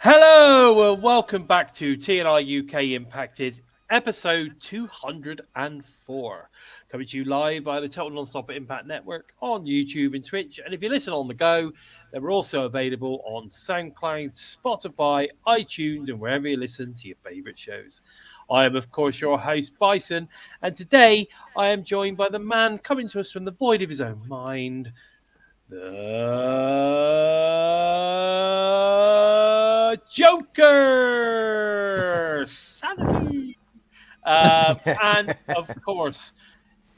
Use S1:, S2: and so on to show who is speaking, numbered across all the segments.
S1: Hello, and welcome back to TNI UK Impacted, episode 204. Coming to you live via the Total Non-Stop Impact Network on YouTube and Twitch. And if you listen on the go, then we're also available on SoundCloud, Spotify, iTunes, and wherever you listen to your favorite shows. I am, of course, your host, Bison. And today I am joined by the man coming to us from the void of his own mind, the Joker, Sanity, and of course,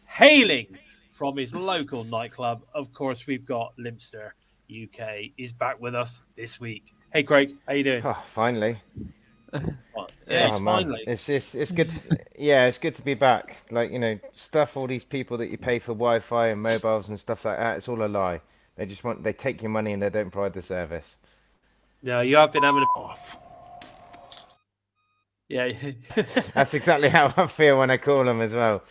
S1: hailing from his local nightclub. Of course, we've got Limpster UK is back with us this week. Hey, Craig, how you doing?
S2: Oh, finally.
S1: Yes, finally.
S2: It's good. It's good to be back. Like, stuff all these people that you pay for Wi-Fi and mobiles and stuff like that. It's all a lie. They take your money and they don't provide the service.
S1: No, you have been having off. Yeah,
S2: that's exactly how I feel when I call them as well.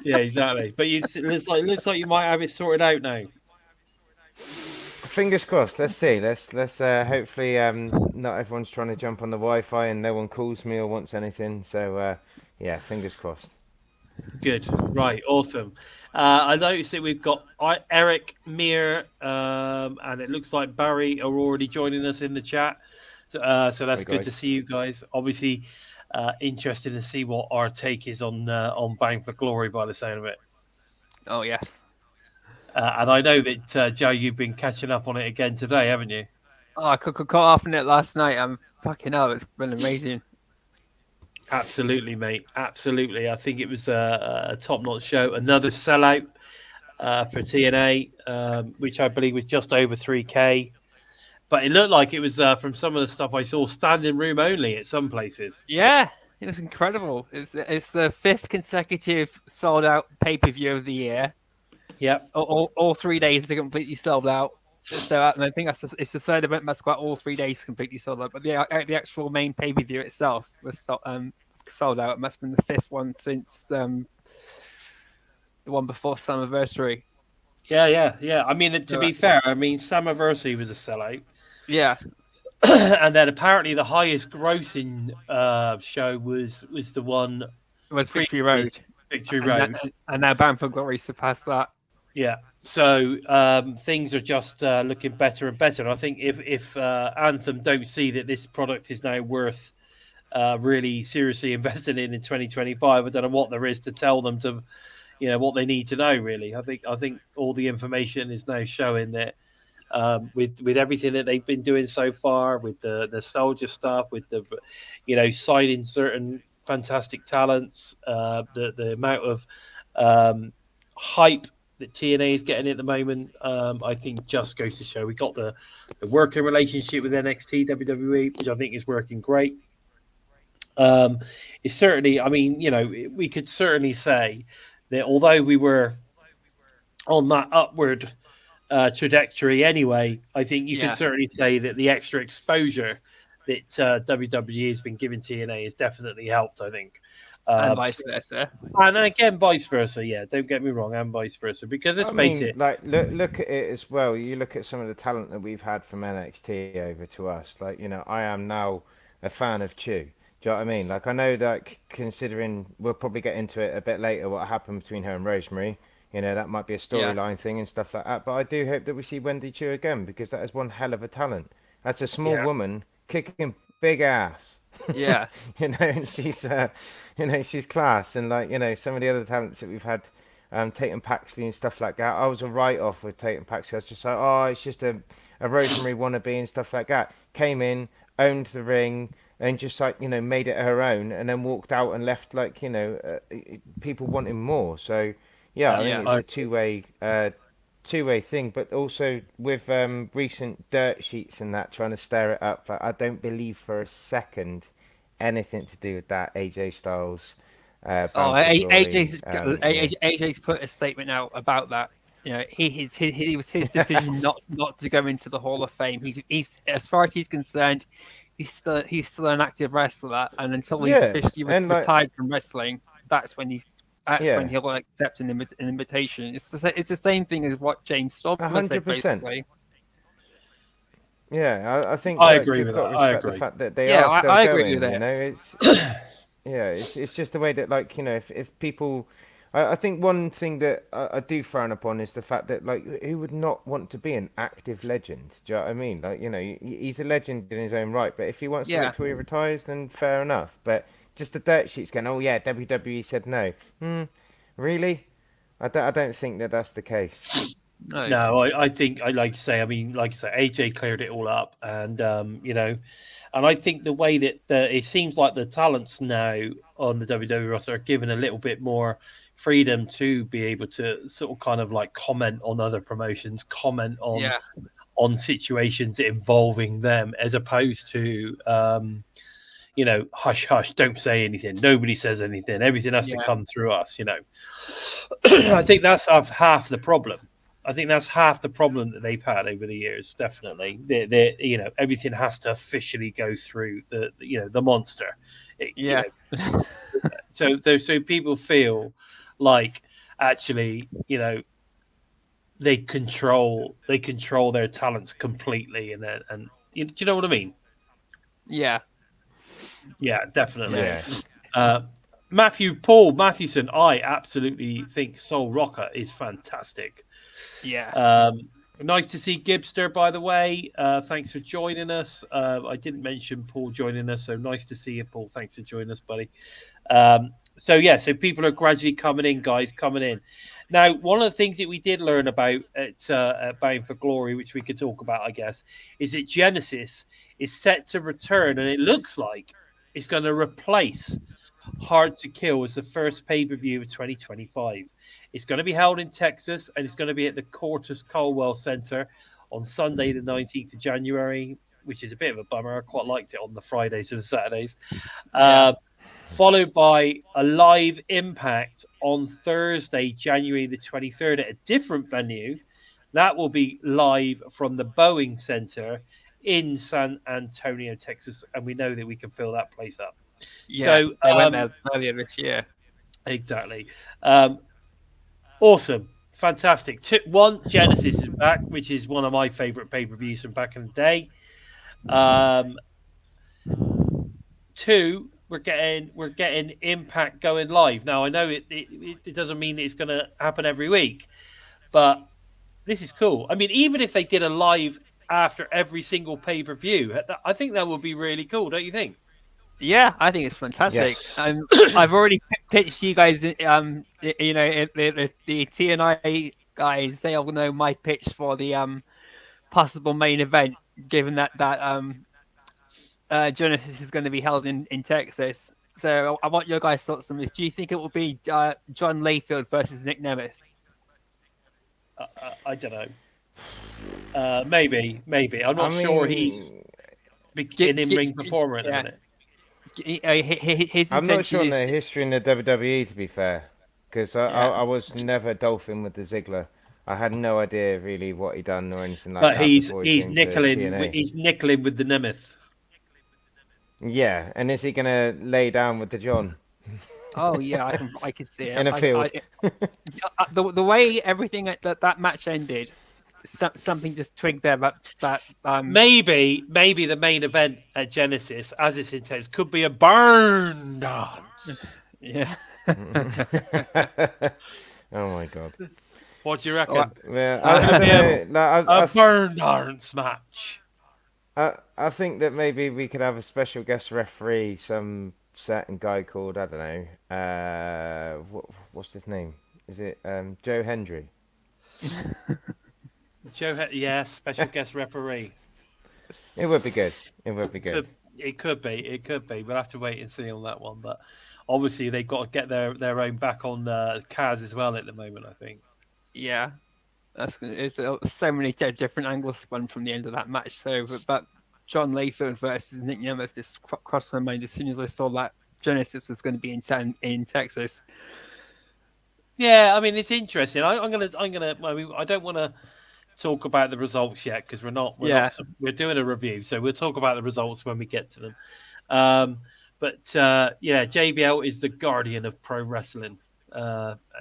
S1: Yeah, exactly. But it looks like you might have it sorted out now.
S2: Fingers crossed. Let's see. Let's hopefully not everyone's trying to jump on the Wi-Fi and no one calls me or wants anything. So fingers crossed.
S1: Good. Right. Awesome. I noticed that we've got Eric, Mir, and it looks like Barry are already joining us in the chat. So that's good to see you guys. Obviously, interested to see what our take is on Bound for Glory by the sound of it.
S3: Oh, yes.
S1: And I know that, Joe, you've been catching up on it again today, haven't you?
S3: Oh, I caught off on it last night. I'm fucking hell. It's been amazing.
S1: Absolutely, mate. Absolutely. I think it was a top-notch show. Another sellout for TNA, which I believe was just over 3K. But it looked like it was, from some of the stuff I saw, standing room only at some places.
S3: Yeah, it was incredible. It's the 5th consecutive sold-out pay-per-view of the year.
S1: Yep.
S3: All 3 days are completely sold out. So I think it's the third event that's got all 3 days completely sold out. But the actual main pay-per-view itself was sold out. It must have been the 5th one since the one before Summerversary.
S1: Yeah. I mean, to be fair, Summerversary was a sellout.
S3: Yeah.
S1: And then apparently the highest grossing show was the one.
S3: It was Victory Road. And now Bound for Glory surpassed that.
S1: Yeah. So things are just looking better and better. And I think if Anthem don't see that this product is now worth really seriously investing in 2025, I don't know what there is to tell them to, what they need to know. Really, I think all the information is now showing that with everything that they've been doing so far, with the nostalgia stuff, with the signing certain fantastic talents, the amount of hype that TNA is getting at the moment, I think just goes to show we got the working relationship with NXT WWE, which I think is working great. It's certainly, we could certainly say that although we were on that upward trajectory anyway, I think you can certainly say that the extra exposure that WWE has been giving TNA has definitely helped, I think.
S3: And vice versa.
S1: And again, vice versa, yeah. Don't get me wrong, and vice versa. Because let's face it.
S2: Like, look at it as well. You look at some of the talent that we've had from NXT over to us. Like, I am now a fan of Choo. Do you know what I mean? Like, I know that considering we'll probably get into it a bit later, what happened between her and Rosemary. That might be a storyline thing and stuff like that. But I do hope that we see Wendy Choo again, because that is one hell of a talent. That's a small woman kicking big ass.
S3: Yeah.
S2: And she's she's class. And some of the other talents that we've had, Tatum Paxley and stuff like that. I was a write-off with Tatum Paxley. I was just like, oh, it's just a Rosemary wannabe and stuff like that. Came in, owned the ring, and just made it her own, and then walked out and left people wanting more. So I think it's a two-way thing, but also with recent dirt sheets and that trying to stir it up, I don't believe for a second anything to do with that AJ Styles.
S3: AJ's put a statement out about that. It was his decision not to go into the Hall of Fame. He's as far as he's concerned, he's still an active wrestler, and until he's officially retired from wrestling, that's when he'll accept an invitation. It's the same thing as what James Storm said, basically.
S2: Yeah, I think
S1: I
S2: like,
S1: agree
S2: you've
S1: with
S2: got to
S1: that. I
S2: respect the
S1: agree.
S2: fact that they
S3: Yeah,
S2: are still
S3: I agree
S2: going.
S3: with
S2: You
S3: it.
S2: know, it's yeah, it's just the way that, like, you know, if people, I think one thing that I do frown upon is the fact that, like, who would not want to be an active legend? Do you know what I mean? Like, you know, he's a legend in his own right, but if he wants to
S3: Yeah.
S2: wait till he retires, then fair enough. But just the dirt sheets going, oh yeah, WWE said no. Really? I don't think that that's the case.
S1: No, I think I like to say. I mean, like I say, AJ cleared it all up, and you know, and I think the way that it seems like the talents now on the WWE roster are given a little bit more freedom to be able to sort of kind of like comment on other promotions, comment
S3: Yeah.
S1: on situations involving them, as opposed to you know, hush hush, don't say anything. Nobody says anything. Everything has to
S3: Yeah.
S1: come through us. You know, I think that's half the problem. I think that's half the problem that they've had over the years. Definitely, you know, everything has to officially go through the monster. You
S3: Yeah.
S1: know, so people feel like actually, you know, they control their talents completely, and do you know what I mean?
S3: Yeah.
S1: Yeah, definitely.
S2: Yeah.
S1: Paul Matthewson, I absolutely think Soul Rocker is fantastic.
S3: Yeah.
S1: Nice to see Gibster, by the way. Thanks for joining us. I didn't mention Paul joining us, so nice to see you, Paul. Thanks for joining us, buddy. So people are gradually coming in, guys, coming in. Now, one of the things that we did learn about at Bound for Glory, which we could talk about, I guess, is that Genesis is set to return, and it looks like it's going to replace Hard to Kill as the first pay-per-view of 2025. It's going to be held in Texas, and it's going to be at the Cortus Colwell Center on Sunday, the 19th of January, which is a bit of a bummer. I quite liked it on the Fridays and the Saturdays.
S3: Yeah.
S1: Followed by a live Impact on Thursday, January the 23rd at a different venue. That will be live from the Boeing Center in San Antonio, Texas, and we know that we can fill that place up.
S3: Yeah.
S1: So
S3: They went there earlier this year.
S1: exactly. Awesome. Fantastic. One, Genesis is back, which is one of my favorite pay-per-views from back in the day. Two, we're getting Impact going live. Now, I know it doesn't mean that it's going to happen every week, but this is cool. I mean, even if they did a live after every single pay-per-view, I think that would be really cool, don't you think?
S3: Yeah, I think it's fantastic. I've already pitched you guys. You know, the TNI guys. They all know my pitch for the possible main event, given that Genesis is going to be held in Texas. So I want your guys' thoughts on this. Do you think it will be John Layfield versus Nick Nemeth?
S1: I don't know. Maybe. I'm not sure he's an in-ring performer at the minute.
S3: His
S2: I'm not sure on
S3: is
S2: the history in the WWE, to be fair, because I was never Dolphin with the Ziggler. I had no idea really what he done or anything like
S1: But
S2: that.
S1: he's
S2: before he came to TNA.
S1: he's nickeling with the Nemeth.
S2: Yeah, and is he gonna lay down with the John?
S3: Oh yeah, I could see it
S2: In a field.
S3: The way everything that match ended, something just twigged there that
S1: maybe the main event at Genesis, as it's intense, could be a burn dance.
S3: Yeah.
S2: Oh my god.
S1: What do you reckon?
S2: Well, I don't know.
S1: A burn dance match.
S2: I think that maybe we could have a special guest referee, some certain guy called, I don't know, what's his name? Is it Joe Hendry?
S1: Yeah, special guest referee.
S2: It would be good. It would be good.
S1: It could be. We'll have to wait and see on that one. But obviously, they've got to get their own back on Kaz as well at the moment, I think.
S3: Yeah. It's so many different angles spun from the end of that match. So, but John Layfield versus Nick Nemeth just crossed my mind as soon as I saw that Genesis was going to be in Texas.
S1: Yeah, I mean it's interesting. I'm gonna. I mean, I don't want to talk about the results yet because we're doing a review, so we'll talk about the results when we get to them. But JBL is the guardian of pro wrestling.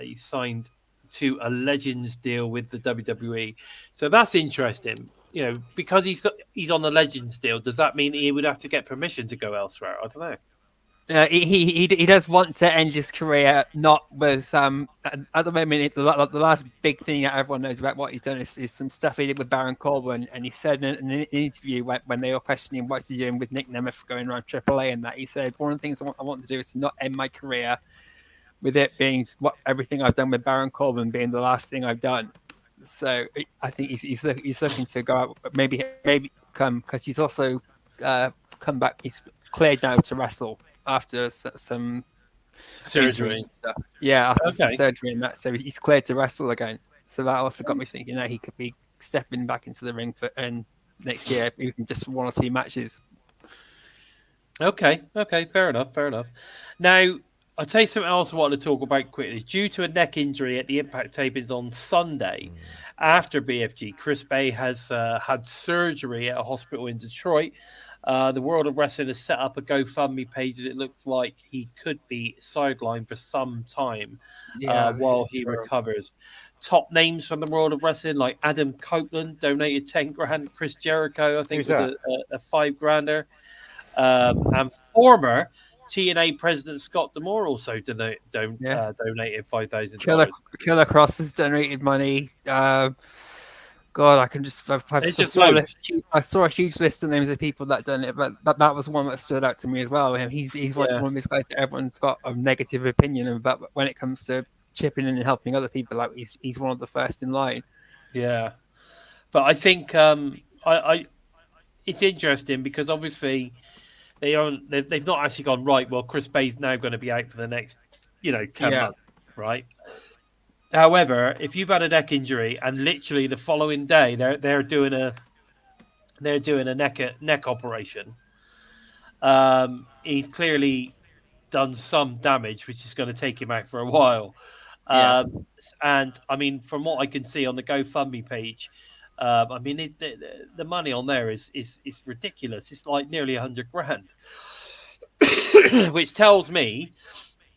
S1: He signed to a Legends deal with the WWE, so that's interesting. because he's on the Legends deal, does that mean he would have to get permission to go elsewhere? I don't know.
S3: He does want to end his career not with at the moment. The last big thing that everyone knows about what he's done is some stuff he did with Baron Corbin, and he said in an interview when they were questioning what's he doing with Nick Nemeth going around AAA and that, he said one of the things I want to do is to not end my career with it being everything I've done with Baron Corbin being the last thing I've done. So I think he's looking to go out, maybe come, because he's also come back. He's cleared now to wrestle after some
S1: Surgery.
S3: and stuff. Yeah, after some
S1: Okay.
S3: surgery and that, so he's cleared to wrestle again. So that also got me thinking that he could be stepping back into the ring for next year, even just for 1 or 2 matches.
S1: Okay, fair enough. Now, I'll tell you something else I wanted to talk about quickly. Due to a neck injury at the Impact tapings on Sunday, after BFG, Chris Bay has had surgery at a hospital in Detroit. The World of Wrestling has set up a GoFundMe page, as it looks like he could be sidelined for some time while he recovers. Top names from the World of Wrestling, like Adam Copeland, donated 10 grand. Chris Jericho, I think, was a 5 grander. And former TNA President Scott D'Amore also donated $5,000.
S3: Killer Cross has donated money. God, I can just. I saw a huge list of names of people that done it, but that was one that stood out to me as well. He's one of these guys that everyone's got a negative opinion about when it comes to chipping in and helping other people. Like he's one of the first in line.
S1: Yeah, but I think it's interesting because obviously they've not actually gone right. Well, Chris Bay's now going to be out for the next 10 months, right? However, if you've had a neck injury and literally the following day they're doing a neck operation, he's clearly done some damage, which is going to take him out for a while. And I mean, from what I can see on the GoFundMe page, I mean the money on there is ridiculous. It's like nearly 100 grand, which tells me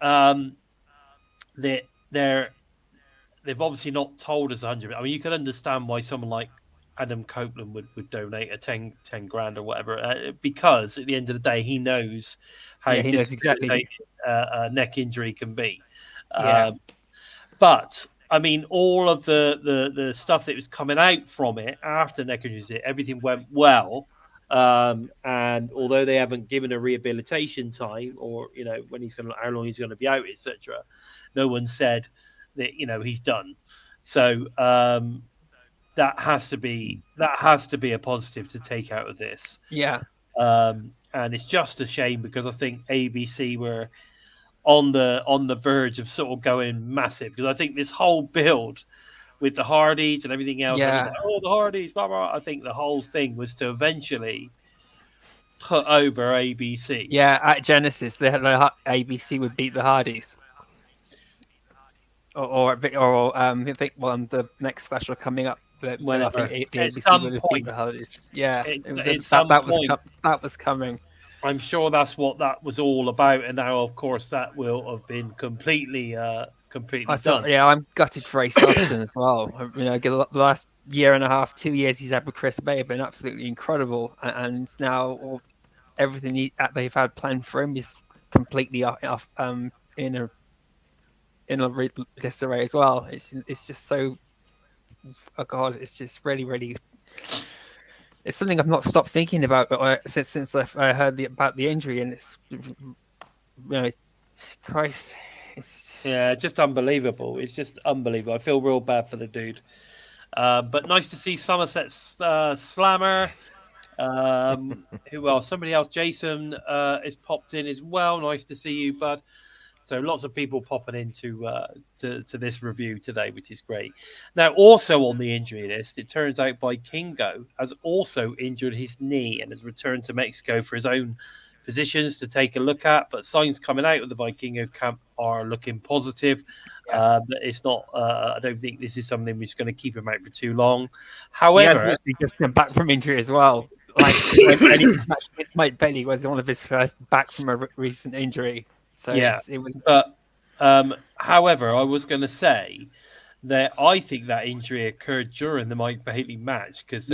S1: that they've obviously not told us 100. I mean, you can understand why someone like Adam Copeland would donate a 10 grand or whatever, because at the end of the day, he knows how
S3: he knows exactly
S1: a neck injury can be. But I mean, all of the stuff that was coming out from it after neck injury, everything went well. And although they haven't given a rehabilitation time or when how long he's going to be out, etc., no one said that he's done. So that has to be a positive to take out of this. And it's just a shame because I think ABC were on the verge of sort of going massive, because I think this whole build with the Hardys and everything else, the Hardys, blah, blah, I think the whole thing was to eventually put over ABC.
S3: At Genesis, the ABC would beat the Hardys. Or I think the next special coming up, when I think the ABC would have beat the Hardys. That was coming.
S1: I'm sure that's what that was all about, and now, of course, that will have been completely done.
S3: I'm gutted for Ace Austin as well. The last year and a half, 2 years he's had with Chris Bay have been absolutely incredible, and now everything they've had planned for him is completely off in a disarray as well. It's just so, oh God, it's just really, really. It's something I've not stopped thinking about since I heard about the injury, and it's Christ.
S1: Just unbelievable. It's just unbelievable. I feel real bad for the dude. But nice to see Somerset Slammer. Who else? Somebody else. Jason is popped in as well. Nice to see you, bud. So lots of people popping into to this review today, which is great. Now, also on the injury list, it turns out Vikingo has also injured his knee and has returned to Mexico for his own positions to take a look at. But signs coming out of the Vikingo camp are looking positive. But it's not. I don't think this is something which is going to keep him out for too long. However,
S3: he just come back from injury as well. Like Mike Baily was one of his first back from a recent injury. So it was.
S1: But however, I was going to say that I think that injury occurred during the Mike Bailey match because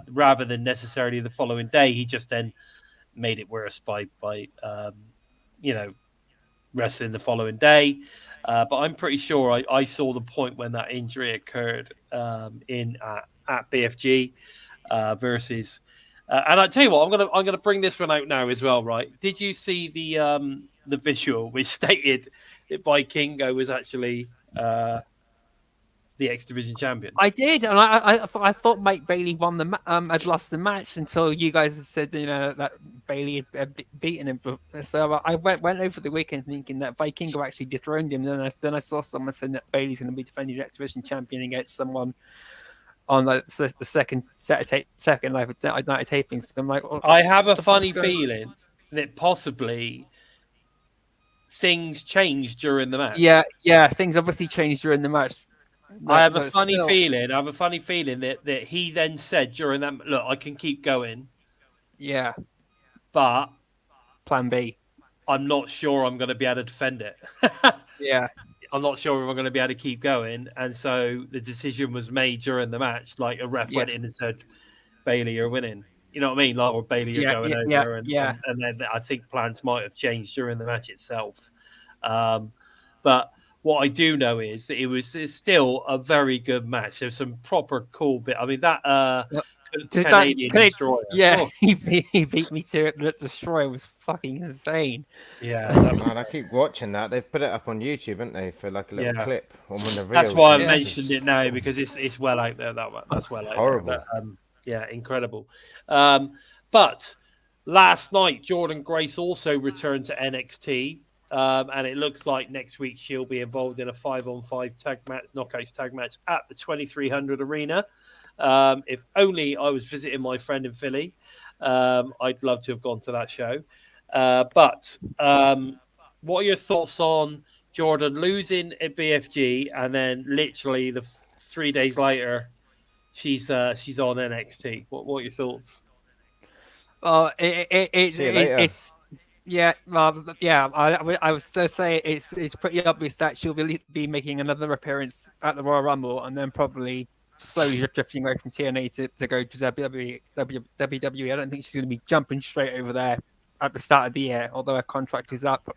S1: rather than necessarily the following day, he just then made it worse by wrestling the following day. But I'm pretty sure I saw the point when that injury occurred at BFG versus. And I tell you what, I'm gonna bring this one out now as well, right? Did you see the visual which stated that Vikingo was actually the X Division champion?
S3: I did, and I thought Mike Bailey had lost the match until you guys said that Bailey had beaten him. So I went over the weekend thinking that Vikingo actually dethroned him. Then I saw someone saying that Bailey's going to be defending the X Division champion against someone on the second second night of tapings. So I'm like,
S1: I have a funny feeling that possibly things changed during the match.
S3: Yeah, things obviously changed during the match.
S1: I have a funny feeling that he then said during that, look, I can keep going.
S3: Yeah.
S1: But
S3: plan B.
S1: I'm not sure I'm going to be able to defend it.
S3: Yeah.
S1: I'm not sure if I'm going to be able to keep going. And so the decision was made during the match. Like a ref went in and said, Baily, you're winning. You know what I mean? Like, or Baily, you're going over. And then I think plans might have changed during the match itself. But what I do know is that it's still a very good match. There's some proper cool bit. I mean, that Canadian Destroyer.
S3: Yeah, he beat me to it. That Destroyer was fucking insane.
S1: Yeah,
S2: man, I keep watching that. They've put it up on YouTube, haven't they, for like a little clip on one of the reels.
S1: That's why I mentioned it now, because it's well out there. That's well out
S2: horrible.
S1: There. But, yeah, incredible. But last night, Jordan Grace also returned to NXT. And it looks like next week she'll be involved in a 5-on-5 knockouts tag match at the 2300 Arena. If only I was visiting my friend in Philly, I'd love to have gone to that show. But what are your thoughts on Jordan losing at BFG and then literally 3 days later she's on NXT? What are your thoughts?
S3: It's. Yeah, I would still say it's pretty obvious that she'll be making another appearance at the Royal Rumble and then probably slowly drifting away from TNA to go to WWE. I don't think she's going to be jumping straight over there at the start of the year, although her contract is up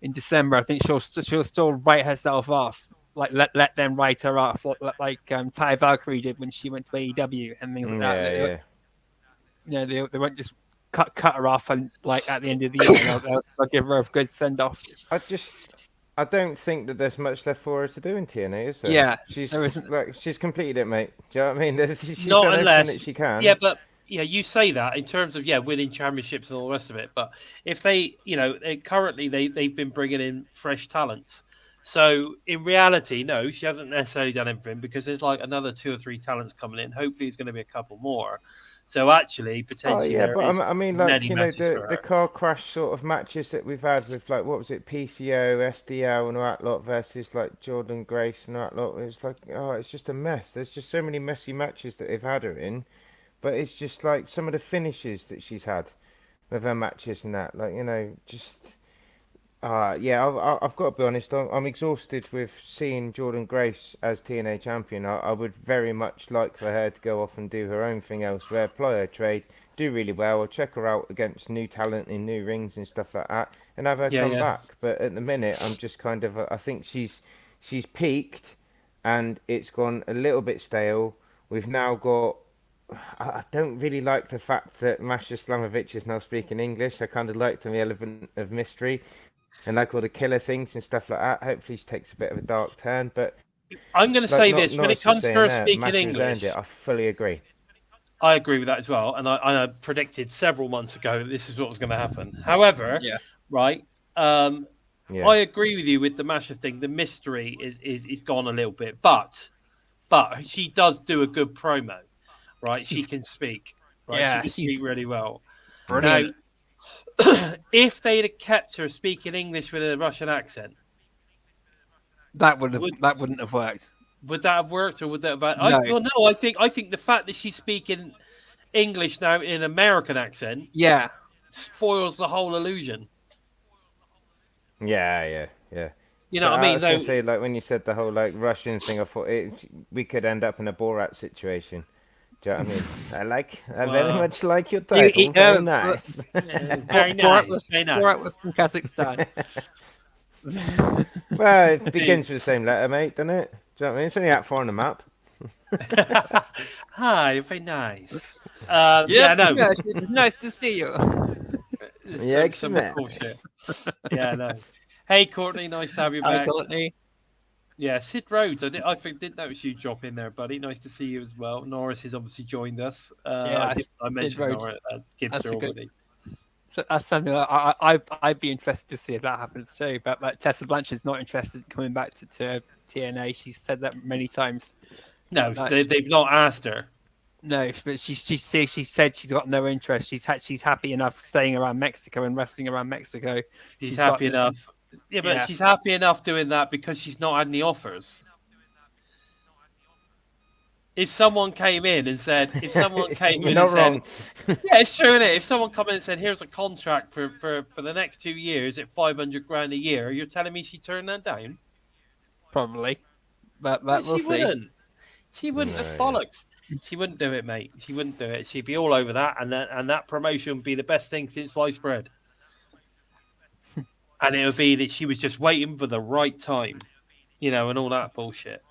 S3: in December. I think she'll still write herself off, like let them write her off, like Ty Valkyrie did when she went to AEW and things like that. They won't just cut her off and like at the end of the year they'll give her a good send off.
S2: I don't think that there's much left for her to do in TNA, is there?
S3: Yeah,
S2: she's completed it, mate. Do you know what I mean? She's
S1: not
S2: done
S1: unless
S2: everything that she can.
S1: Yeah, but you say that in terms of winning championships and all the rest of it. But if they, currently they've been bringing in fresh talents. So in reality, no, she hasn't necessarily done everything because there's like another 2 or 3 talents coming in. Hopefully, it's going to be a couple more. So actually, potentially,
S2: I mean, like the car crash sort of matches that we've had with like what was it, PCO, SDL, and all that lot versus like Jordan Grace and all that lot. It's like it's just a mess. There's just so many messy matches that they've had her in, but it's just like some of the finishes that she's had with her matches and that, like just. I've got to be honest. I'm exhausted with seeing Jordan Grace as TNA champion. I would very much like for her to go off and do her own thing elsewhere, ply her trade, do really well, or check her out against new talent in new rings and stuff like that, and have her come back. But at the minute, I'm just kind of. I think she's peaked, and it's gone a little bit stale. We've now got. I don't really like the fact that Masha Slamovich is now speaking English. I kind of liked the element of mystery. And like all the killer things and stuff like that. Hopefully she takes a bit of a dark turn. But
S1: I'm going to say this. When it comes to her speaking English,
S2: I fully agree.
S1: I agree with that as well. And I predicted several months ago that this is what was going to happen. However, right, I agree with you with the Masha thing. The mystery is gone a little bit. But she does do a good promo, right? She can speak. Right?
S3: Yeah,
S1: she can speak really well.
S3: Brilliant.
S1: Now, if they'd have kept her speaking English with a Russian accent,
S3: that wouldn't have worked.
S1: Would that have worked, or would that have?
S3: No.
S1: I think the fact that she's speaking English now in an American accent, spoils the whole illusion.
S2: Yeah.
S1: You
S2: So
S1: know what I
S2: I
S1: mean?
S2: was going
S1: Though,
S2: to say, like, when you said the whole, like, Russian thing, I thought we could end up in a Borat situation. Do you know what I mean? I very
S1: well,
S2: much like your title. Very nice.
S1: very nice, very nice.
S3: Borat was from Kazakhstan.
S2: Well, it begins with the same letter, mate, doesn't it? Do you know what I mean? It's only that far on the map.
S1: Hi, very nice.
S3: Yeah,
S1: Yeah, no.
S3: it was nice to see you.
S2: Yeah, excellent.
S1: Cool shit. Yeah, no. Hey, Courtney, nice to have you
S3: Hi,
S1: back.
S3: Courtney.
S1: Yeah, Sid Rhodes. Did notice you drop in there, buddy. Nice to see you as well. Norris has obviously joined us.
S3: Yeah,
S1: I mentioned
S3: Rhodes.
S1: Norris Gibson already.
S3: So that's something I'd be interested to see if that happens too. But Tessa Blanchard's not interested in coming back to TNA. She's said that many times.
S1: No, they've not asked her.
S3: No, but she said she's got no interest. She's happy enough staying around Mexico and wrestling around Mexico.
S1: She's happy enough. Yeah, but she's happy enough doing that because she's not had any offers. If someone came in and said,
S2: You're not wrong.
S1: Yeah, it's true, isn't it? If someone come in and said, here's a contract for the next 2 years at $500,000 a year, you're telling me she turned that down?
S3: Probably, but we'll see.
S1: Wouldn't. She wouldn't. That's bollocks. She wouldn't do it, mate. She wouldn't do it. She'd be all over that, and that promotion would be the best thing since sliced bread. And it would be that she was just waiting for the right time, and all that bullshit.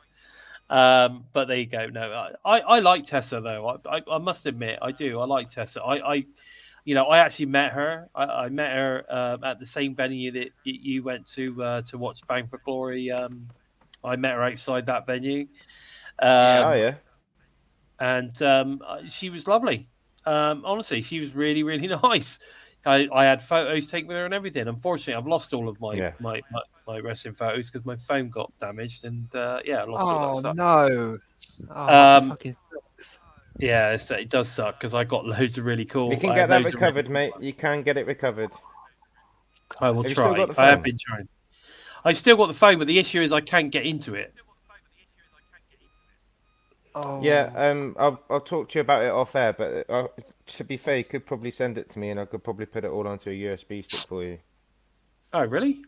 S1: But there you go. No, I like Tessa though. I must admit, I do. I like Tessa. I actually met her. I met her at the same venue that you went to watch Bound for Glory. I met her outside that venue.
S2: Yeah.
S1: And she was lovely. Honestly, she was really, really nice. I had photos taken with her and everything. Unfortunately, I've lost all of my wrestling photos because my phone got damaged, and I lost all that stuff.
S3: No! Oh, fucking sucks.
S1: Yeah, it does suck because I got loads of really cool.
S2: You can get that recovered, mate. You can get it recovered.
S1: I will try. I have been trying. I've still got the phone, but the issue is I can't get into it.
S3: Oh.
S2: Yeah, I'll talk to you about it off air, but to be fair, you could probably send it to me and I could probably put it all onto a USB stick for you.
S1: Oh, really?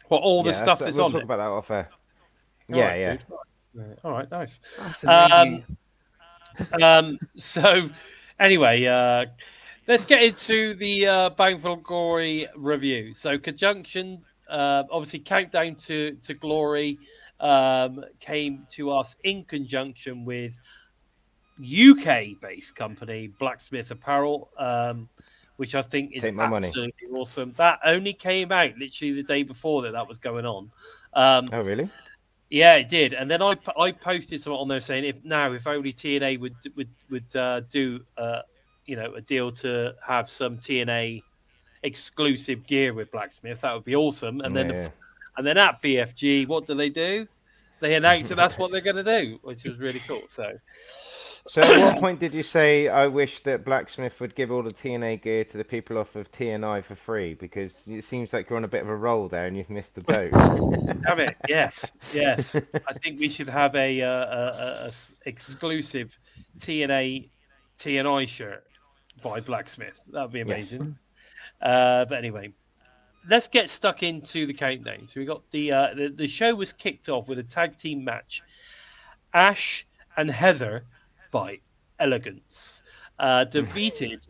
S1: What, all the stuff that's on
S2: it? We'll talk about that off air. Yeah.
S1: All right, nice.
S3: That's amazing.
S1: So, anyway, let's get into the Bound for Glory review. So, Conjunction, obviously, Countdown to Glory came to us in conjunction with UK-based company Blacksmith Apparel, which I think is absolutely awesome. That only came out literally the day before that was going on.
S2: Oh, really?
S1: Yeah, it did. And then I posted something on there saying if only TNA would do a deal to have some TNA exclusive gear with Blacksmith, that would be awesome. And then and then at BFG, what do? They announced that that's what they're going to do, which was really cool.
S2: So at what point did you say, I wish that Blacksmith would give all the TNA gear to the people off of TNI for free? Because it seems like you're on a bit of a roll there and you've missed the boat.
S1: Damn it. Yes. I think we should have a exclusive TNI shirt by Blacksmith. That would be amazing. Yes. But anyway, let's get stuck into the countdown. So we got the show was kicked off with a tag team match. Ash and Heather by Elegance defeated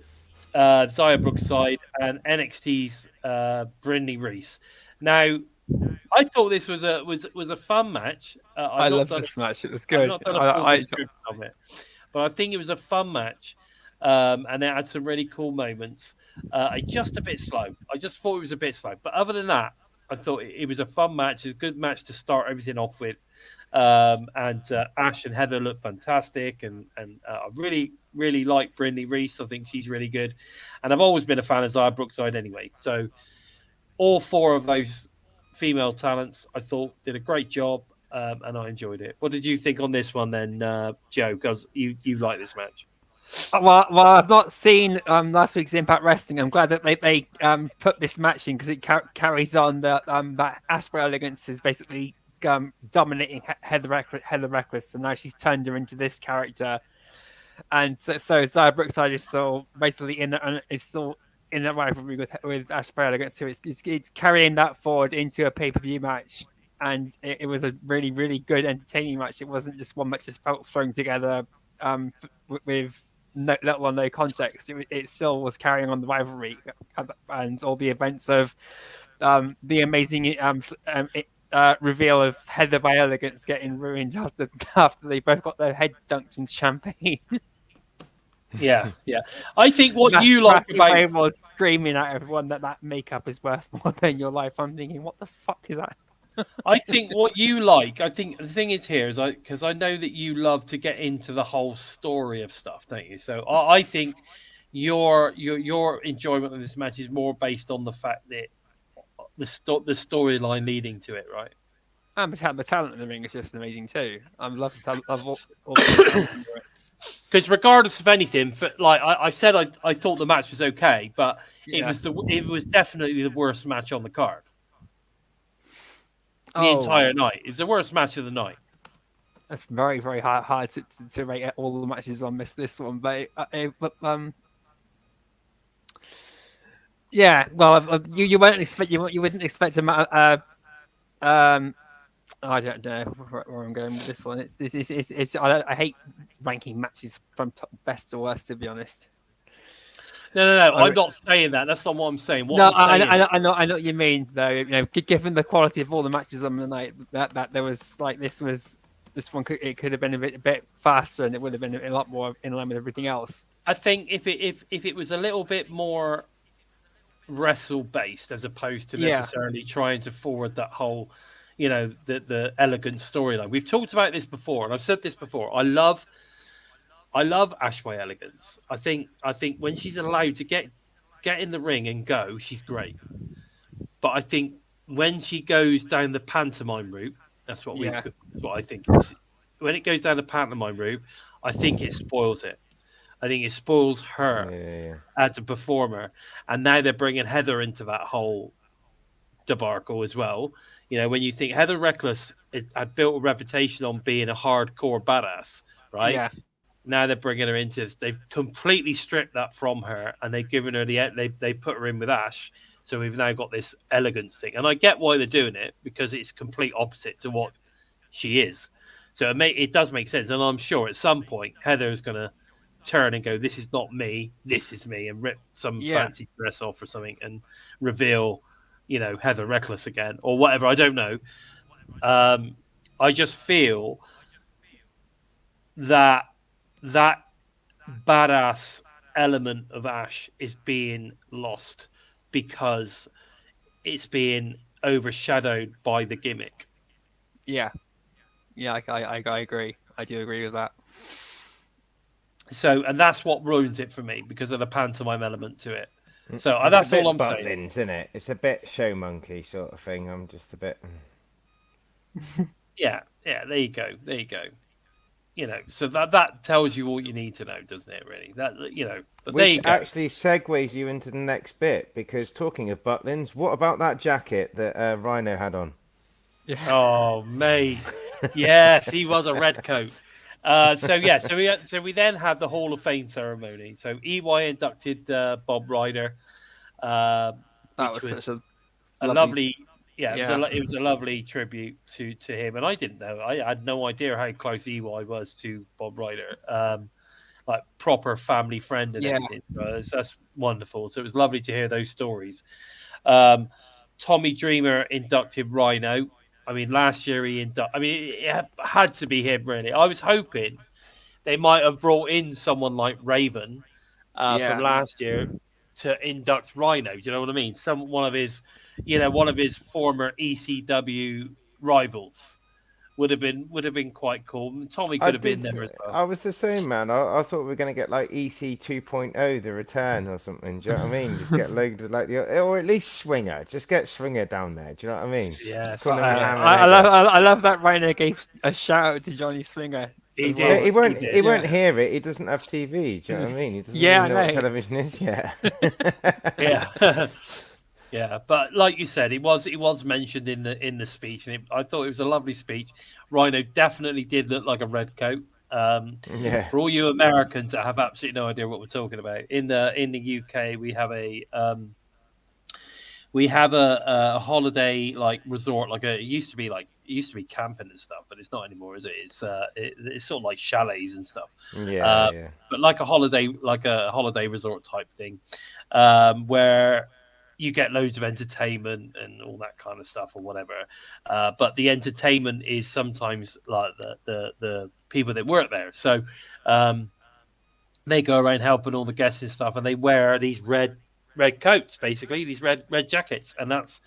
S1: Zaya Brookside and NXT's Brinley Reece. Now, I thought this was a fun match.
S3: I love this match. It was good.
S1: I've not done a full description of it, but I think it was a fun match. And it had some really cool moments. Just a bit slow. I just thought it was a bit slow. But other than that, I thought it was a fun match. It was a good match to start everything off with. And Ash and Heather look fantastic. And I really, really like Brinley Reece. I think she's really good. And I've always been a fan of Zaya Brookside anyway. So all four of those female talents, I thought, did a great job. And I enjoyed it. What did you think on this one then, Joe? Because you like this match.
S3: Well, I've not seen last week's Impact Wrestling. I'm glad that they put this match in because it carries on that Ash by Elegance is basically dominating Heather Reckless, and now she's turned her into this character. And so Zaya Brookside is still basically in there, and is still in that rivalry with Ash by Elegance too. It's carrying that forward into a pay-per-view match, and it was a really, really good, entertaining match. It wasn't just one match just felt thrown together with little or no context. It still was carrying on the rivalry and all the events of the amazing reveal of Heather by Elegance getting ruined after they both got their heads dunked in champagne.
S1: Yeah. I think what you like about
S3: Raymond screaming at everyone that makeup is worth more than your life. I'm thinking, what the fuck is that?
S1: I think what you like. I think the thing is here is because I know that you love to get into the whole story of stuff, don't you? So I think your enjoyment of this match is more based on the fact that the storyline leading to it, right?
S3: And the talent in the ring is just amazing too. I love all the talent in it.
S1: Because regardless of anything, like I said, I thought the match was okay, but it was definitely the worst match on the card. The entire night. It was the worst match of the night.
S3: That's very, very hard to rate all the matches on this one, but yeah. Well, you wouldn't expect a I don't know where I'm going with this one. It's I hate ranking matches from best to worst, to be honest.
S1: No. I'm not saying that. That's not what I'm saying.
S3: I know what you mean, though. You know, given the quality of all the matches on the night, that there was like this one could have been a bit faster, and it would have been a lot more in line with everything else.
S1: I think if it was a little bit more wrestle based as opposed to necessarily trying to forward that whole, the elegant storyline. We've talked about this before, and I've said this before. I love Ash by Elegance. I think when she's allowed to get in the ring and go, she's great. But I think when she goes down the pantomime route, that's what I think. When it goes down the pantomime route, I think it spoils it. I think it spoils her as a performer. And now they're bringing Heather into that whole debacle as well. When you think Heather Reckless had built a reputation on being a hardcore badass, right?
S3: Yeah.
S1: Now they're bringing her into this. They've completely stripped that from her, and they've given her they put her in with Ash. So we've now got this elegance thing, and I get why they're doing it, because it's complete opposite to what she is. So it does make sense, and I'm sure at some point Heather is going to turn and go, "This is not me. This is me," and rip some fancy dress off or something and reveal, Heather Reckless again or whatever. I don't know. I just feel that badass element of Ash is being lost because it's being overshadowed by the gimmick.
S3: Yeah, I agree. I do agree with that.
S1: So, and that's what ruins it for me, because of the pantomime element to it. So that's all I'm saying.
S2: Isn't it? It's a bit show monkey sort of thing. I'm just a bit.
S1: Yeah. There you go. So that tells you all you need to know, doesn't it? Really, But
S2: which actually segues you into the next bit, because talking of butlins, what about that jacket that Rhino had on?
S3: Yeah.
S1: Oh, mate. Yes, he was a red coat. So we then had the Hall of Fame ceremony. So EY inducted Bob Ryder.
S3: That was such a
S1: lovely. It was a lovely tribute to him, and I didn't know. I had no idea how close EY was to Bob Ryder, like proper family friend and everything. So that's wonderful. So it was lovely to hear those stories. Tommy Dreamer inducted Rhino. I mean, last year it had to be him, really. I was hoping they might have brought in someone like Raven from last year to induct Rhino. Do you know what I mean? One of his former ECW rivals would have been quite cool. And Tommy could have been there as well.
S2: I was the same, man. I thought we were going to get like EC 2.0, the return or something. Do you know what I mean? Just get loaded like or at least Swinger. Just get Swinger down there. Do you know what I mean?
S1: Yeah.
S3: I love that Rhino gave a shout out to Johnny Swinger.
S2: He won't hear it. He doesn't have TV. Do you know what I mean? He doesn't even know what television is yet.
S1: Yeah. Yeah, but like you said, it was mentioned in the speech, and I thought it was a lovely speech. Rhino definitely did look like a red coat.
S2: Yeah.
S1: For all you Americans that have absolutely no idea what we're talking about, in the UK we have a holiday like resort, like it used to be camping and stuff, but it's not anymore, is it? It's sort of like chalets and stuff.
S2: Yeah.
S1: But like a holiday resort type thing, where you get loads of entertainment and all that kind of stuff or whatever. But the entertainment is sometimes like the people that work there. So they go around helping all the guests and stuff, and they wear these red coats, basically these red jackets, and that's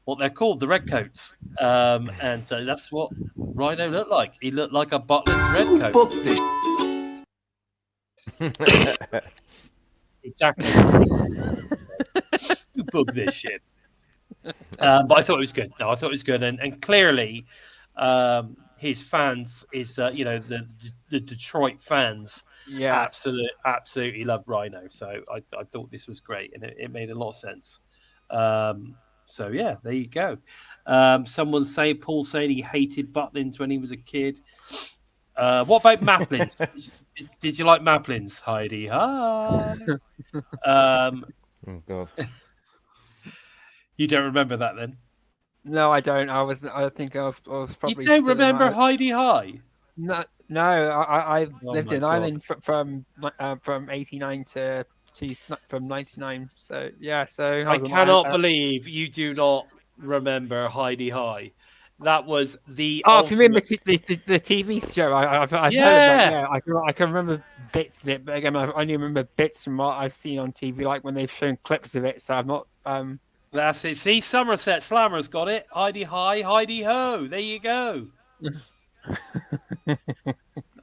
S1: what they're called, the red coats. And that's what Rhino looked like. He looked like a Butlin's red coat. Exactly. Who booked this shit? But I thought it was good. No, I thought it was good, and clearly, his fans is the Detroit fans, absolutely love Rhino. So I thought this was great, and it made a lot of sense. So yeah, there you go. Someone Paul saying he hated Butlins when he was a kid. What about Maclins? Did you like Maclins, Heidi? Hi.
S2: Oh God.
S1: You don't remember that then?
S3: No, I don't. I think I was probably.
S1: You don't remember Heidi High?
S3: No. I lived in
S1: God.
S3: Ireland from '89 from '99. So yeah. So
S1: I cannot believe you do not remember Heidi High. That was the.
S3: Oh, if you remember the TV show, I've heard of that. Yeah, I can remember bits of it, but again, I only remember bits from what I've seen on TV, like when they've shown clips of it. So I'm not.
S1: That's it. See, Somerset Slammer's got it. Heidi High, Heidi Ho. There you go.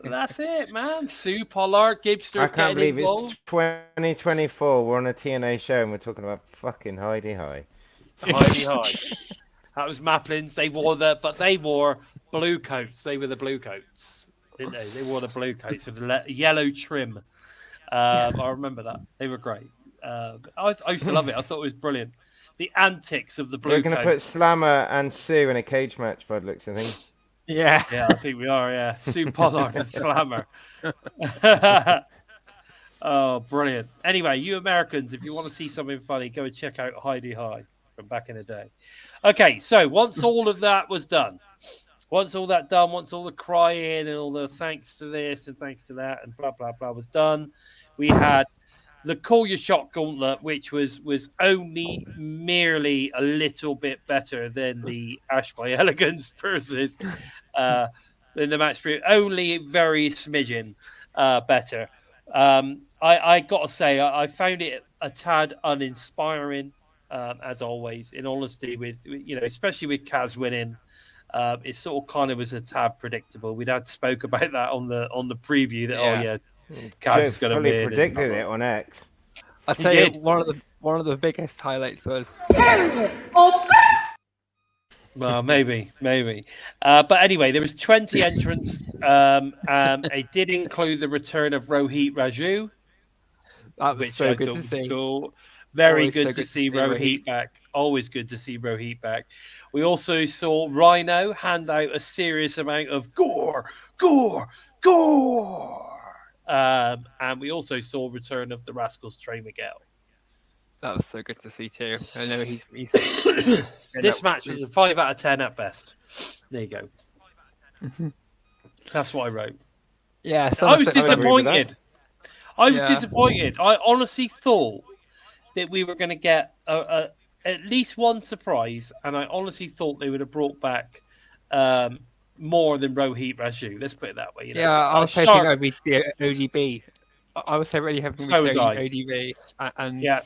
S1: That's it, man. Sue Pollard, Gibster's.
S2: I can't believe it's 2024. We're on a TNA show and we're talking about fucking Heidi High.
S1: Heidi High. That was Maclin's. They wore blue coats. They were the blue coats, didn't they? They wore the blue coats with the yellow trim. I remember that. They were great. I used to love it. I thought it was brilliant. The antics of the blue.
S2: We're going to put Slammer and Sue in a cage match by the looks of things.
S3: Yeah.
S1: Yeah, I think we are. Yeah, Sue Pollard and Slammer. Oh, brilliant. Anyway, you Americans, if you want to see something funny, go and check out Heidi High from back in the day. Okay, so once all of that was done, once all the crying and all the thanks to this and thanks to that and blah, blah, blah was done, we had the Call Your Shot Gauntlet, which was only merely a little bit better than the Ash by Elegance versus in the match, only very smidgen better. I got to say, I found it a tad uninspiring, as always, in honesty, with especially with Kaz winning. It sort of kind of was a tad predictable. We'd had spoke about that on the preview that Kaz is going to
S2: fully predicted it on X.
S3: I'll tell you, one of the biggest highlights was.
S1: Well, maybe. But anyway, there was 20 entrants. It did include the return of Rohit Raju.
S3: That was so good to see.
S1: Cool. Very good to see Rohit back. Always good to see Rohit back. We also saw Rhino hand out a serious amount of gore. And we also saw return of the Rascals Trey Miguel.
S3: That was so good to see too. I know he's
S1: This match was a 5 out of 10 at best. There you go. That's what I wrote.
S3: Yeah,
S1: I was disappointed. I honestly thought that we were going to get at least one surprise, and I honestly thought they would have brought back more than Rohit Raju. Let's put it that way.
S3: Yeah, I was hoping we'd see ODB. I was really hoping we'd see ODB. And yeah.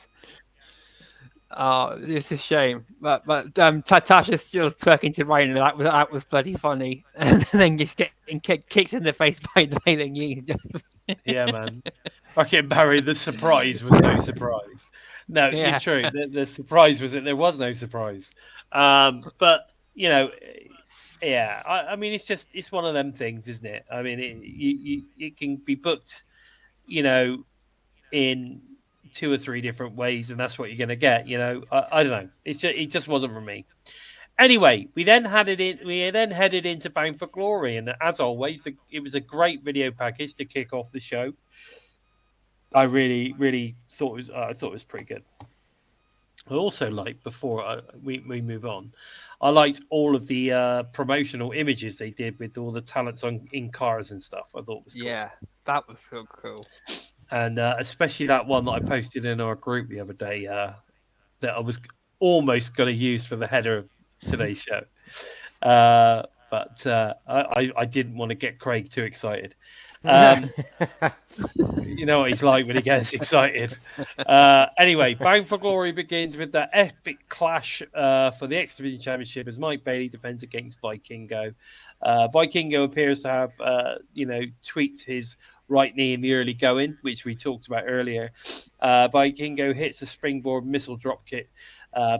S3: It's a shame, but Tasha still twerking to Rhino. That was bloody funny, and then just getting kicked in the face by Layla Yee.
S1: Yeah, man. Fucking Barry, the surprise was no surprise. No, you're true. The surprise was that there was no surprise. But I mean, it's one of them things, isn't it? I mean, it can be booked, in 2 or 3 different ways, and that's what you're going to get. I don't know. It just wasn't for me. Anyway, we then headed into Bound for Glory, and as always, it was a great video package to kick off the show. I really thought it was pretty good. I also liked, before we move on, I liked all of the promotional images they did with all the talents in cars and stuff. I thought it was cool.
S3: Yeah, that was so cool.
S1: And especially that one that I posted in our group the other day that I was almost going to use for the header of today's show. But I didn't want to get Craig too excited. You know what he's like when he gets excited. Anyway, Bound for Glory begins with the epic clash for the X Division Championship as Mike Baily defends against Vikingo. Vikingo appears to have, tweaked his right knee in the early going, which we talked about earlier. Vikingo hits a springboard missile dropkick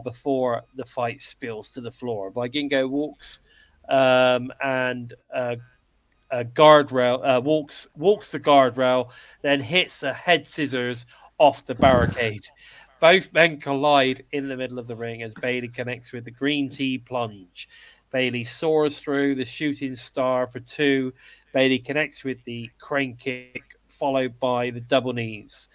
S1: before the fight spills to the floor. Vikingo walks and guardrail walks the guardrail, then hits a head scissors off the barricade. Both men collide in the middle of the ring as Baily connects with the green tea plunge. Baily soars through the shooting star for 2. Baily connects with the crane kick, followed by the double knees.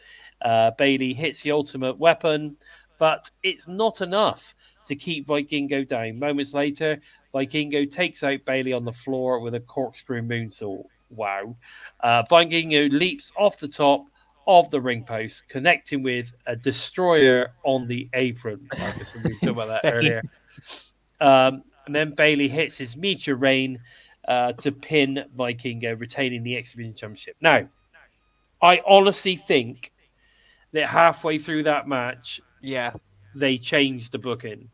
S1: Baily hits the ultimate weapon, but it's not enough to keep Vikingo down. Moments later, Vikingo takes out Baily on the floor with a corkscrew moonsault. Wow. Vikingo leaps off the top of the ring post, connecting with a destroyer on the apron. I guess we talked about that earlier. And then Baily hits his Meteor Rain to pin Vikingo, retaining the X Division Championship. Now, I honestly think that halfway through that match, they changed the booking.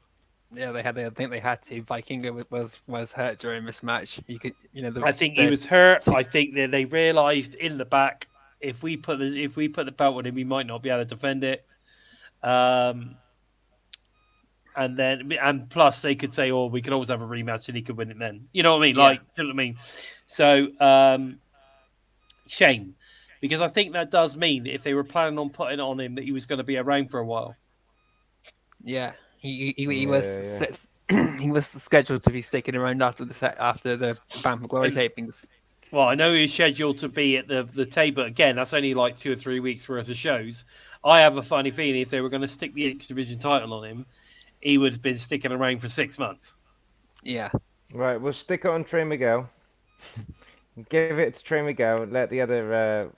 S3: Yeah, I think they had to. Vikingo was hurt during this match.
S1: I think he was hurt. I think that they realised in the back, if we put the belt on him, we might not be able to defend it. And plus they could say, "Oh, we could always have a rematch, and he could win it then." You know what I mean? Yeah. You know what I mean? So shame, because I think that does mean that if they were planning on putting it on him, that he was going to be around for a while.
S3: Yeah. He was he was scheduled to be sticking around after the Bound for Glory tapings.
S1: Well, I know he was scheduled to be at the tape, but again, that's only like 2 or 3 weeks worth of shows. I have a funny feeling if they were going to stick the X Division title on him, he would have been sticking around for 6 months.
S3: Yeah.
S2: Right, we'll stick it on Trey Miguel. Give it to Trey Miguel. Let the other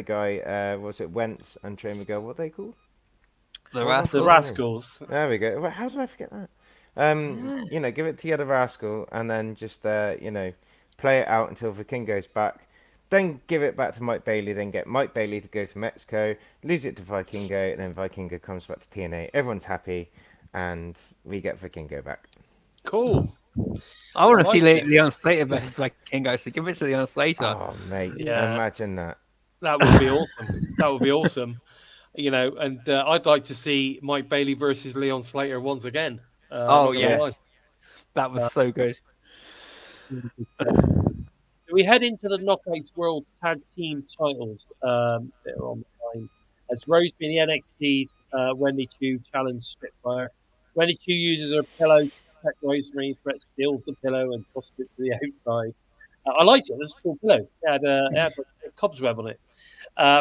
S2: guy, was it Wentz and Trey Miguel? What are they called?
S3: The
S1: Rascals.
S2: There we go. How did I forget that? Give it to the other rascal, and then just play it out until Vikingo's back. Then give it back to Mike Baily. Then get Mike Baily to go to Mexico, lose it to Vikingo, and then Vikingo comes back to TNA. Everyone's happy, and we get Vikingo back.
S1: Cool.
S3: I want to see Leon Slater versus Vikingo, so give it to Leon Slater.
S2: Oh, mate. Yeah. Imagine that.
S1: That would be awesome. That would be awesome. And I'd like to see Mike Baily versus Leon Slater once again.
S3: Yes. That was so good.
S1: We head into the Knockouts World Tag Team titles that are on the line. As Rosemary and the NXT's Wendy Choo challenge Spitfire. Wendy Choo uses her pillow to protect Rosemary, but steals the pillow and tosses it to the outside. I liked it. It was a cool pillow. It had a cobweb on it.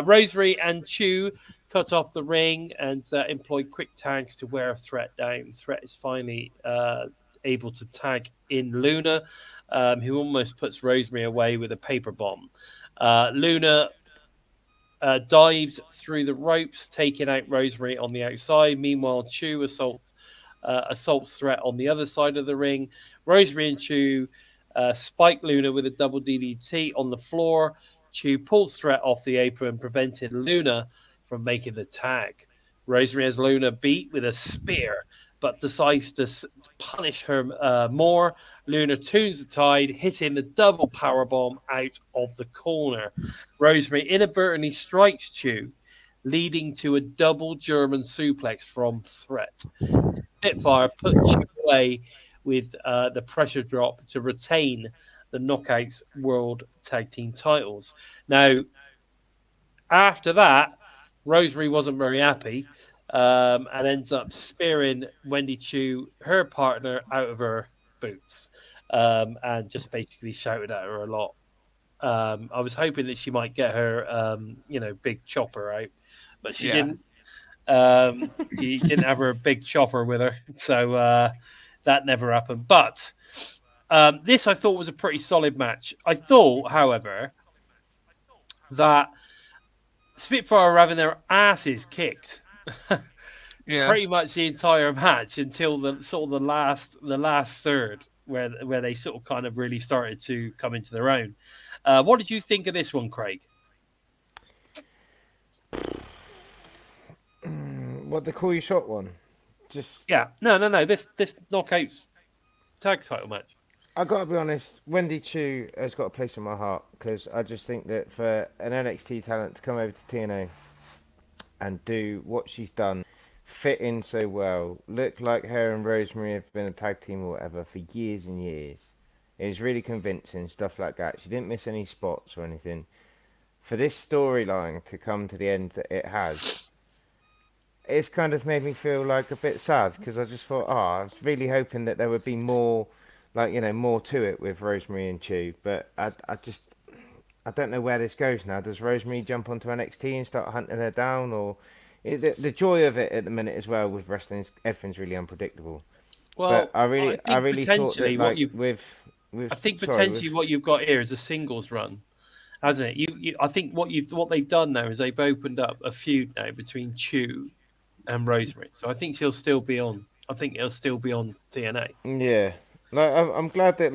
S1: Rosemary and Choo cut off the ring and employ quick tags to wear Threat down. Threat is finally able to tag in Luna, who almost puts Rosemary away with a paper bomb. Luna dives through the ropes, taking out Rosemary on the outside. Meanwhile, Choo assaults Threat on the other side of the ring. Rosemary and Choo spike Luna with a double DDT on the floor. Choo pulls Threat off the apron, preventing Luna from making the tag. Rosemary has Luna beat with a spear, but decides to punish her more. Luna tunes the tide, hitting the double powerbomb out of the corner. Rosemary inadvertently strikes Choo, leading to a double German suplex from Threat. Spitfire put Choo away with the pressure drop to retain the Knockouts World Tag Team titles. Now, after that, Rosemary wasn't very happy. and ends up spearing Wendy Choo, her partner, out of her boots, and just basically shouted at her a lot. I was hoping that she might get her, big chopper out, but she didn't. She didn't have her big chopper with her, so that never happened. But this I thought was a pretty solid match. I thought, however, that Spitfire were having their asses kicked pretty much the entire match until the last third, where they sort of kind of really started to come into their own. What did you think of this one, Craig?
S2: What, the Call You Shot one? Just
S1: no. This knockout tag title match.
S2: I gotta be honest, Wendy Choo has got a place in my heart because I just think that for an NXT talent to come over to TNA and do what she's done, fit in so well, look like her and Rosemary have been a tag team or whatever for years and years. It was really convincing, stuff like that. She didn't miss any spots or anything. For this storyline to come to the end that it has, it's kind of made me feel like a bit sad because I just thought, I was really hoping that there would be more, more to it with Rosemary and Choo. But I don't know where this goes now. Does Rosemary jump onto NXT and start hunting her down, or the joy of it at the minute as well with wrestling is everything's really unpredictable.
S1: Well,
S2: but I really thought that
S1: I think potentially what you've got here is a singles run, hasn't it? I think what they've done now is they've opened up a feud now between Choo and Rosemary. So I think she'll still be on. I think it'll still be on TNA.
S2: Yeah. I'm glad that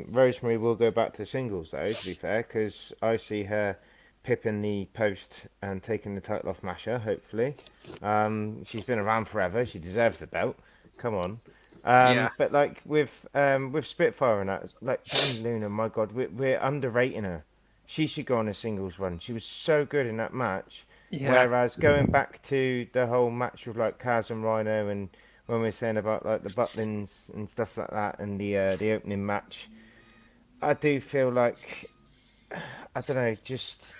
S2: Rosemary will go back to singles though, to be fair, because I see her pipping the post and taking the title off Masha, hopefully. She's been around forever. She deserves the belt. Come on. But with Spitfire and that, Dani Luna, my God, we're underrating her. She should go on a singles run. She was so good in that match. Yeah. Whereas going back to the whole match with Kaz and Rhino, and when we're saying about the Butlins and stuff like that, and the opening match, I do feel like, I don't know, just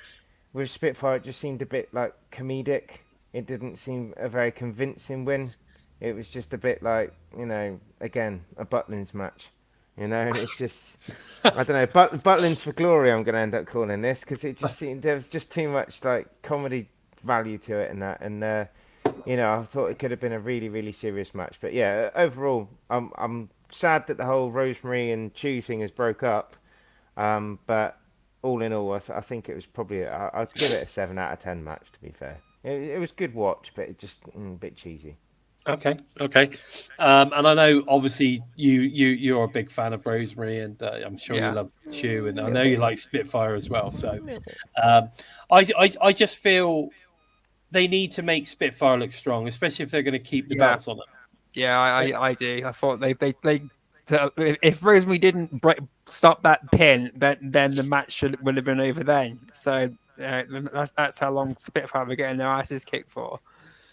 S2: with Spitfire it just seemed a bit comedic. It didn't seem a very convincing win. It was just a bit again, a Butlins match. And it's just, I don't know, Butlins for glory I'm going to end up calling this, because it just seemed there was just too much comedy value to it and that. And, I thought it could have been a really, really serious match. But yeah, overall, I'm sad that the whole Rosemary and Choo thing has broke up. But all in all, I think it was probably, I'd give it a 7 out of 10 match, to be fair. It was good watch, but it just a bit cheesy.
S1: Okay. And I know, obviously, you're a big fan of Rosemary, and I'm sure you love Choo, and I know you like Spitfire as well. So, I just feel they need to make Spitfire look strong, especially if they're going to keep the belts on them.
S3: Yeah, I do. I thought they if Rosemary didn't stop that pin, then the match would have been over then. So that's how long Spitfire were getting their asses kicked for.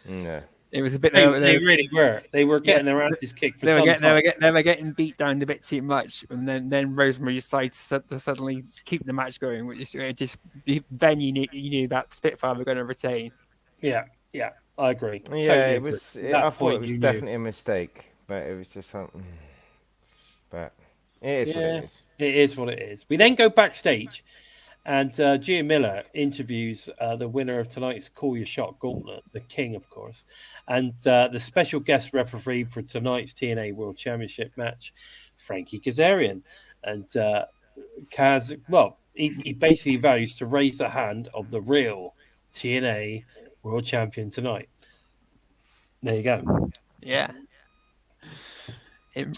S2: Yeah.
S3: It was a bit.
S1: They really were. They were getting their asses kicked for some time.
S3: They were getting beat down a bit too much, and then Rosemary decided to suddenly keep the match going, which just then you knew that Spitfire were going to retain.
S1: Yeah, I agree.
S2: Yeah, totally I thought it was definitely a mistake, but it was just something. But it is what it is.
S1: It is what it is. We then go backstage, and Gia Miller interviews the winner of tonight's Call Your Shot Gauntlet, the King, of course, and the special guest referee for tonight's TNA World Championship match, Frankie Kazarian. And Kaz, he basically vows to raise the hand of the real TNA World Champion tonight. There you go.
S3: Yeah.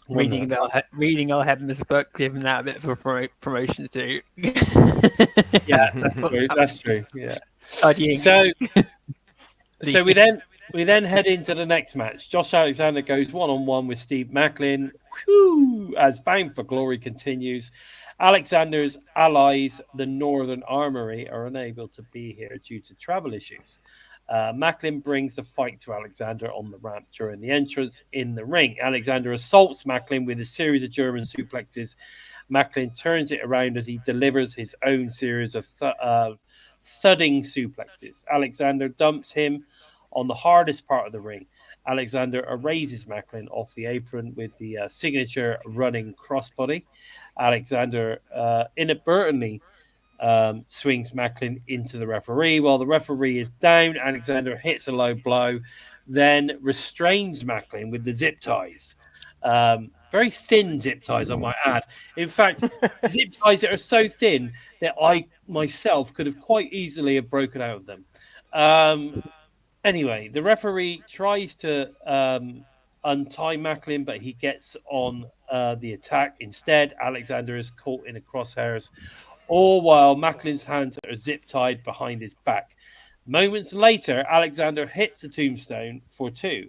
S3: Reading I'll have in this book, giving that a bit of a promotion too.
S1: Yeah, that's true. That's true. Yeah.
S3: Studying.
S1: So we then head into the next match. Josh Alexander goes 1-on-1 with Steve Maclin. As Bound for Glory continues. Alexander's allies, the Northern Armory, are unable to be here due to travel issues. Maclin brings the fight to Alexander on the ramp during the entrance in the ring. Alexander assaults Maclin with a series of German suplexes. Maclin turns it around as he delivers his own series of thudding suplexes. Alexander dumps him On the hardest part of the ring, Alexander erases Maclin off the apron with the signature running crossbody. Alexander inadvertently swings Maclin into the referee. While the referee is down, Alexander hits a low blow, then restrains Maclin with the zip ties. Very thin zip ties, I might add. In fact, zip ties that are so thin that I myself could have quite easily have broken out of them. Anyway, the referee tries to untie Maclin, but he gets on the attack instead. Alexander is caught in the crosshairs, all while Maclin's hands are zip tied behind his back. Moments later, Alexander hits the tombstone for 2.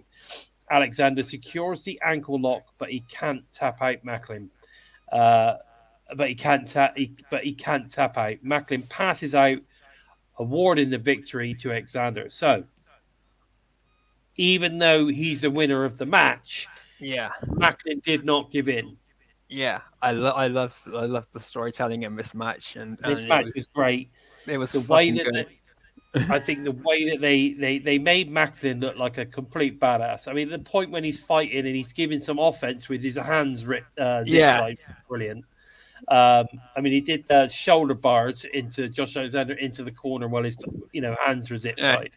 S1: Alexander secures the ankle lock, but he can't tap out Maclin. But he can't tap out. Maclin passes out, awarding the victory to Alexander. So, even though he's the winner of the match, Maclin did not give in.
S3: Yeah, I love the storytelling in this match, and
S1: this match was great.
S3: It was
S1: the way that I think the way that they made Maclin look like a complete badass. I mean, the point when he's fighting and he's giving some offense with his hands zip tied, brilliant. I mean, he did shoulder bars into Josh Alexander into the corner while his hands were zip tied.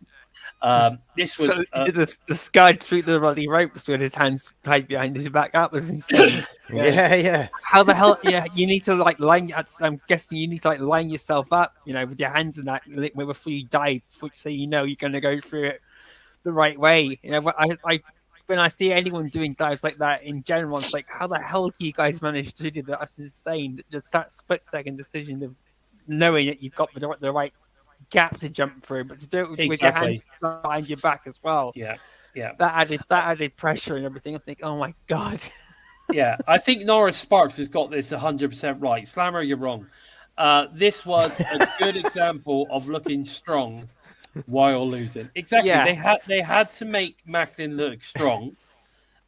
S1: This was
S3: he did the skid through the bloody ropes with his hands tied behind his back. That was insane.
S2: Yeah.
S3: How the hell? Yeah, you need to line. I'm guessing you need to line yourself up, with your hands in that before you dive, so you're going to go through it the right way. When I see anyone doing dives like that in general, it's like, how the hell do you guys manage to do that? That's insane. Just that split-second decision of knowing that you've got the right gap to jump through, but to do it with your hands behind your back as well.
S1: Yeah.
S3: That added pressure and everything. I think, oh my god.
S1: Yeah, I think Norris Sparks has got this 100% right. Slammer, you're wrong. This was a good example of looking strong while losing. Exactly. Yeah. They had to make Maclin look strong.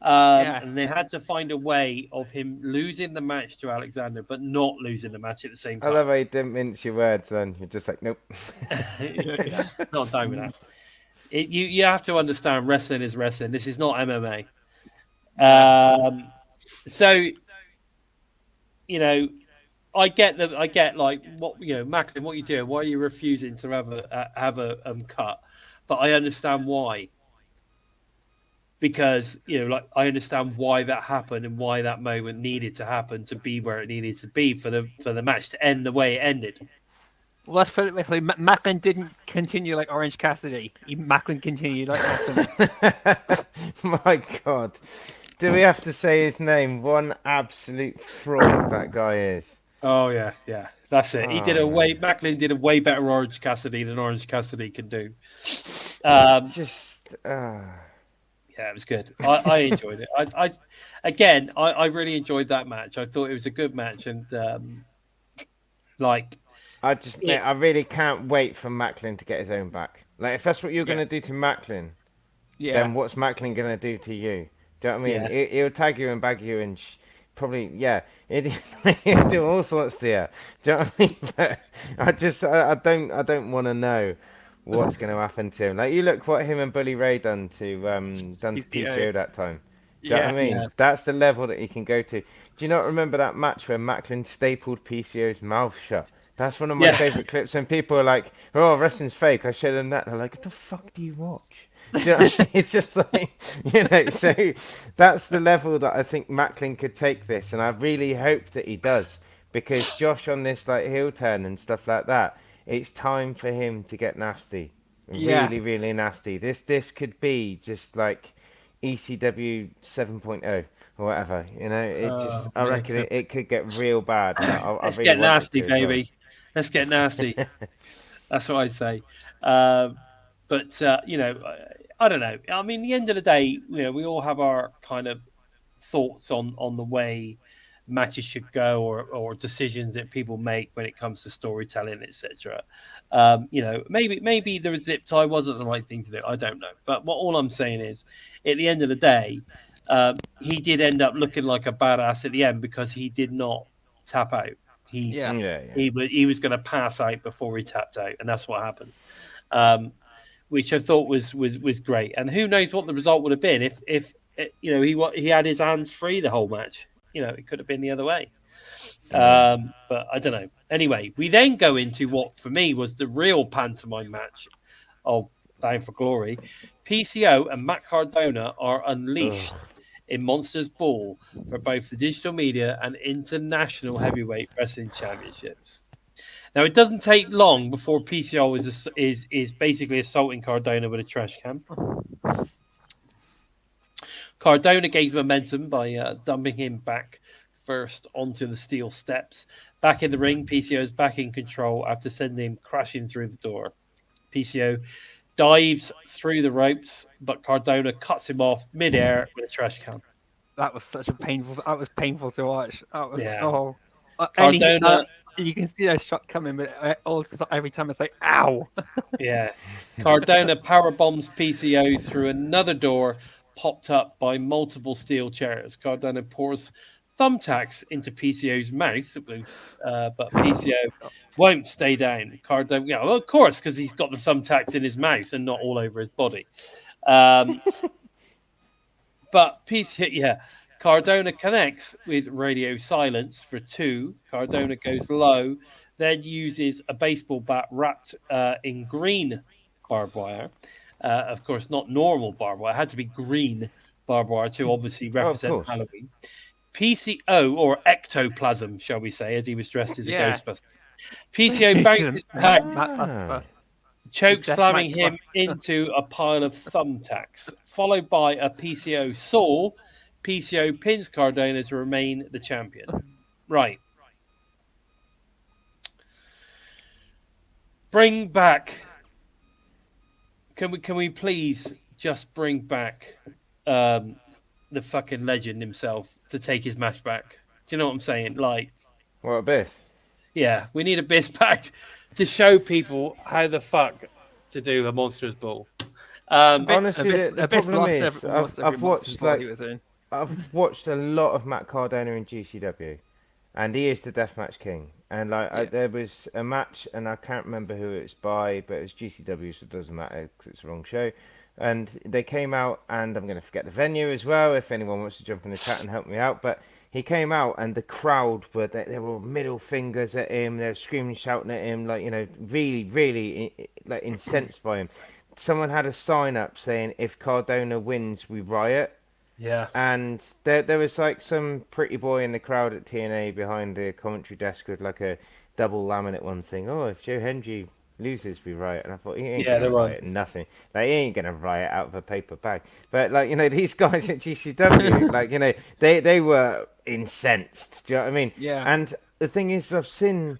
S1: And they had to find a way of him losing the match to Alexander, but not losing the match at the same time.
S2: I love how you didn't mince your words then. You're just like, nope.
S1: Not down with that. You have to understand, wrestling is wrestling. This is not MMA. So, I get what Maclin, what you doing? Why are you refusing to have a cut? But I understand why. Because I understand why that happened and why that moment needed to happen to be where it needed to be for the match to end the way it ended.
S3: Well, let's put it this way: Maclin didn't continue like Orange Cassidy. Maclin continued like nothing.
S2: My God. Do we have to say his name? One absolute fraud that guy is.
S1: Oh yeah, that's it. Maclin did a way better Orange Cassidy than Orange Cassidy can do.
S2: Yeah,
S1: it was good. I enjoyed it. I really enjoyed that match. I thought it was a good match, and
S2: I really can't wait for Maclin to get his own back. Like, if that's what you're going to do to Maclin, then what's Maclin going to do to you? Do you know what I mean?
S1: Yeah.
S2: He'll tag you and bag you and probably, he'll do all sorts to you. Do you know what I mean? But I don't want to know what's going to happen to him. Like, you look what him and Bully Ray done to PCO that time. Do you know what I mean? Yeah. That's the level that he can go to. Do you not remember that match where Maclin stapled PCO's mouth shut? That's one of my favourite clips when people are like, oh, wrestling's fake, I showed them that. They're like, what the fuck do you watch? Do you know what I mean? It's just like, so that's the level that I think Maclin could take this. And I really hope that he does. Because Josh on this heel turn and stuff like that, it's time for him to get nasty. Really, really nasty. This could be just like ECW 7.0 or whatever. I reckon it could get real bad.
S1: Let's get nasty, baby. Let's get nasty. That's what I say. But I don't know. I mean, at the end of the day, we all have our kind of thoughts on the way matches should go or decisions that people make when it comes to storytelling, etc. Maybe the zip tie wasn't the right thing to do. I don't know. But all I'm saying is, at the end of the day, he did end up looking like a badass at the end because he did not tap out. He was going to pass out before he tapped out, and that's what happened. which I thought was great. And who knows what the result would have been if he had his hands free the whole match. It could have been the other way. But I don't know. Anyway, we then go into what for me was the real pantomime match of Bound for Glory. PCO and Matt Cardona are unleashed in Monsters Ball for both the digital media and international heavyweight wrestling championships. Now, it doesn't take long before PCO is basically assaulting Cardona with a trash can. Cardona gains momentum by dumping him back first onto the steel steps. Back in the ring, PCO is back in control after sending him crashing through the door. PCO dives through the ropes, but Cardona cuts him off midair with a trash can.
S3: That was such a painful. That was painful to watch. That was
S1: Cardona.
S3: You can see that shot coming, but every time it's like, ow.
S1: Yeah. Cardona power bombs PCO through another door popped up by multiple steel chairs. Cardona pours thumbtacks into PCO's mouth, but PCO won't stay down. Cardona, of course, because he's got the thumbtacks in his mouth and not all over his body. But Cardona connects with radio silence for 2. Cardona goes low, then uses a baseball bat wrapped in green barbed wire. Of course, not normal barbed wire. It had to be green barbed wire to obviously represent Halloween. PCO, or ectoplasm, shall we say, as he was dressed as a Ghostbuster. PCO bounces back, choke slamming him into a pile of thumbtacks, followed by a PCO saw. PCO pins Cardona to remain the champion. Right. Bring back. Can we please just bring back the fucking legend himself to take his match back? Do you know what I'm saying? Like,
S2: what, Abyss?
S1: Yeah, we need Abyss back to show people how the fuck to do a Monsters Ball.
S2: Honestly, the problem is, I've watched a lot of Matt Cardona in GCW, and he is the Deathmatch King. And there was a match, and I can't remember who it's by, but it was GCW, so it doesn't matter because it's the wrong show. And they came out, and I'm going to forget the venue as well, if anyone wants to jump in the chat and help me out. But he came out, and the crowd they were middle fingers at him. They were screaming, shouting at him, really, really incensed by him. Someone had a sign up saying, "If Cardona wins, we riot."
S1: Yeah.
S2: And there was some pretty boy in the crowd at TNA behind the commentary desk with a double laminate one saying, "Oh, if Joe Hendry loses, we riot." And I thought, he ain't gonna riot nothing. He ain't gonna riot out of a paper bag. But these guys at GCW, they were incensed. Do you know what I mean?
S3: Yeah.
S2: And the thing is, I've seen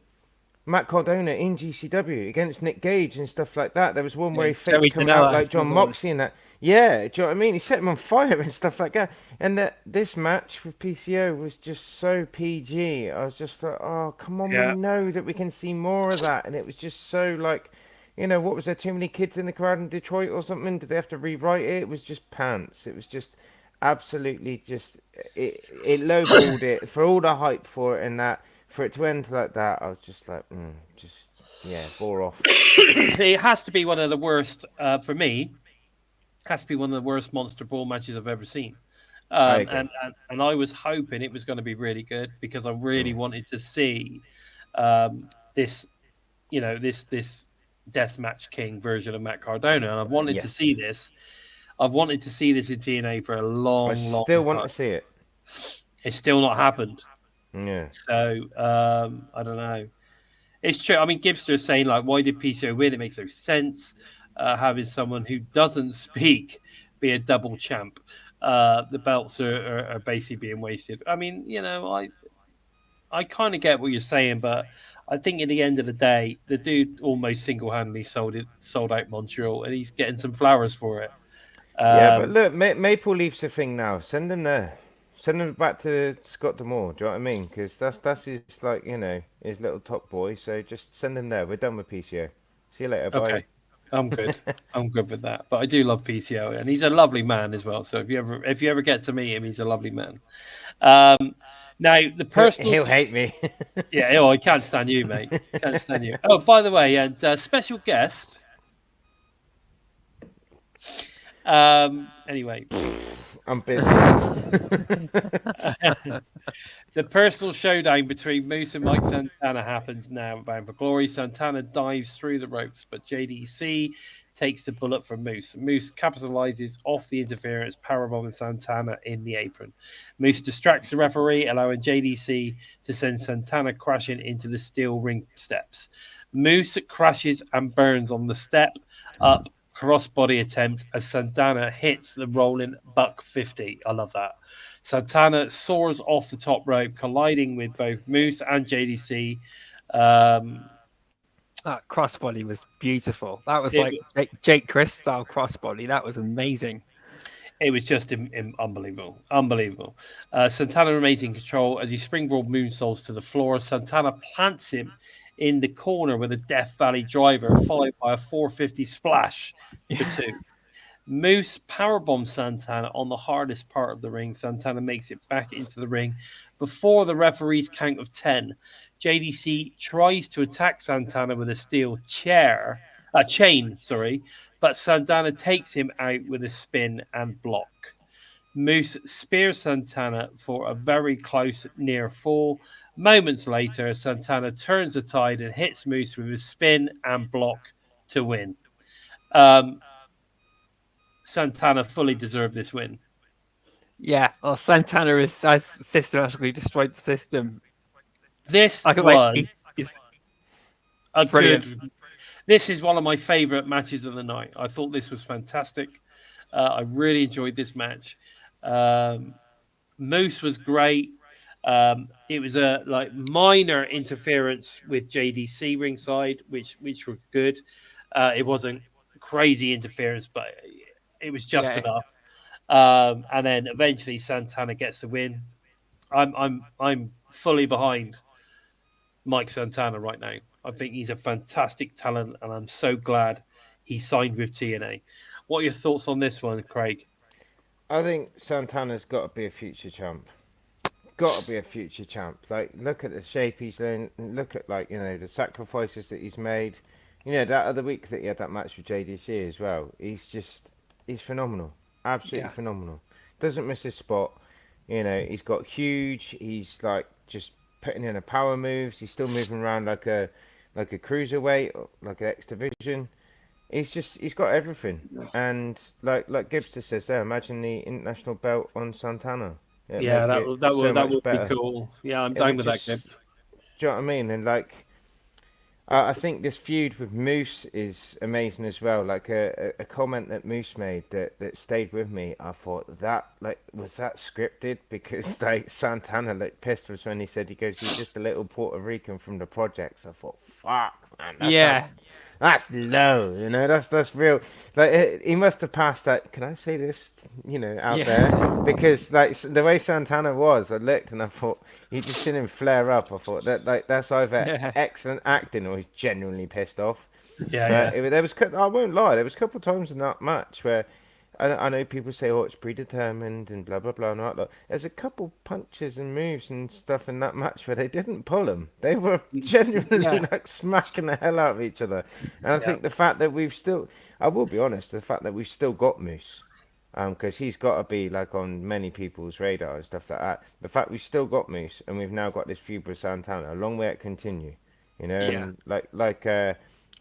S2: Matt Cardona in GCW against Nick Gage and stuff like that. There was one where he faked coming out like John Moxley and that. Yeah, do you know what I mean? He set him on fire and stuff like that. And this match with PCO was just so PG. I was just like, oh, come on, we know that we can see more of that. And it was just so what was there, too many kids in the crowd in Detroit or something? Did they have to rewrite it? It was just pants. It was just absolutely it lowballed it for all the hype for it and that. For it to end like that, I was just like, bore off.
S1: It has to be one of the worst, for me, has to be one of the worst Monster Ball matches I've ever seen. And I was hoping it was going to be really good because I really wanted to see this Deathmatch King version of Matt Cardona. And I've wanted to see this. I've wanted to see this in TNA for a long time.
S2: I still want to see it.
S1: It's still not happened.
S2: Yeah.
S1: So I don't know. It's true. I mean, Gibster is saying why did PCO win? It makes no sense. Having someone who doesn't speak be a double champ. The belts are basically being wasted. I mean, I kind of get what you're saying, but I think at the end of the day, the dude almost single-handedly sold out Montreal, and he's getting some flowers for it.
S2: But look, Maple Leaf's a thing now. Send him there. Send him back to Scott D'Amore. Do you know what I mean? Because that's his his little top boy. So just send him there. We're done with PCO. See you later. Bye.
S1: Okay. I'm good. I'm good with that. But I do love PCO, and he's a lovely man as well. So if you ever get to meet him, he's a lovely man. Now the personal
S2: he'll hate me.
S1: Yeah, I can't stand you, mate. Can't stand you. Oh, by the way, and special guest Anyway,
S2: I'm busy.
S1: the personal showdown between Moose and Mike Santana happens now. Bound for Glory. Santana dives through the ropes, but JDC takes the bullet from Moose. Moose capitalizes off the interference, powerbombing Santana in the apron. Moose distracts the referee, allowing JDC to send Santana crashing into the steel ring steps. Moose crashes and burns on the step up crossbody attempt as Santana hits the rolling buck 50. I love that. Santana soars off the top rope, colliding with both Moose and JDC.
S3: That crossbody was beautiful. That was
S1: It-
S3: like Jake Chris style crossbody. That was amazing.
S1: It was just unbelievable. Unbelievable. Santana remains in control as he springboard moonsaults to the floor. Santana plants him in the corner with a Death Valley driver, followed by a 450 splash for two. Moose powerbombs Santana on the hardest part of the ring. Santana makes it back into the ring before the referee's count of 10. JDC tries to attack Santana with a steel chain, but Santana takes him out with a spin and block. Moose spears Santana for a very close near fall. Moments later, Santana turns the tide and hits Moose with a spin and block to win. Santana fully deserved this win.
S3: Yeah, well, Santana has systematically destroyed the system.
S1: This
S3: was
S1: a
S3: brilliant.
S1: good. This is one of my favorite matches of the night. I thought this was fantastic. I really enjoyed this match. Moose was great. It was a minor interference with JDC ringside, which were good. It wasn't crazy interference, but it was just enough. And then eventually Santana gets the win. I'm fully behind Mike Santana right now. I think he's a fantastic talent, and I'm so glad he signed with TNA. What are your thoughts on this one, Craig?
S2: I think Santana's got to be a future champ. Got to be a future champ. Like, look at the shape he's in. Look at, the sacrifices that he's made. That other week that he had that match with JDC as well. He's phenomenal. Absolutely phenomenal. Doesn't miss his spot. He's got huge. He's just putting in a power moves. He's still moving around like a cruiserweight, like an X division. He's got everything. And like Gibster says there, imagine the international belt on Santana.
S1: That would be cool. Yeah, I'm down with that, Gibbs.
S2: Do you know what I mean? And I think this feud with Moose is amazing as well. Like a comment that Moose made that stayed with me. I thought that was that scripted, because Santana looked pissed was when he said he's just a little Puerto Rican from the projects. I thought, fuck man, that's low. That's real. He must have passed that. Can I say this? Out there, because the way Santana was, I looked and I thought, you just seen him flare up. I thought that's either excellent acting or he's genuinely pissed off. There was, I won't lie, there was a couple of times in that match where I know people say, it's predetermined and blah blah blah and all that. There's a couple punches and moves and stuff in that match where they didn't pull them. They were genuinely smacking the hell out of each other. And I think the fact that I will be honest, the fact that we've still got Moose, because he's got to be on many people's radar and stuff like that. The fact we've still got Moose and we've now got this feud with Santana, a long way to continue. And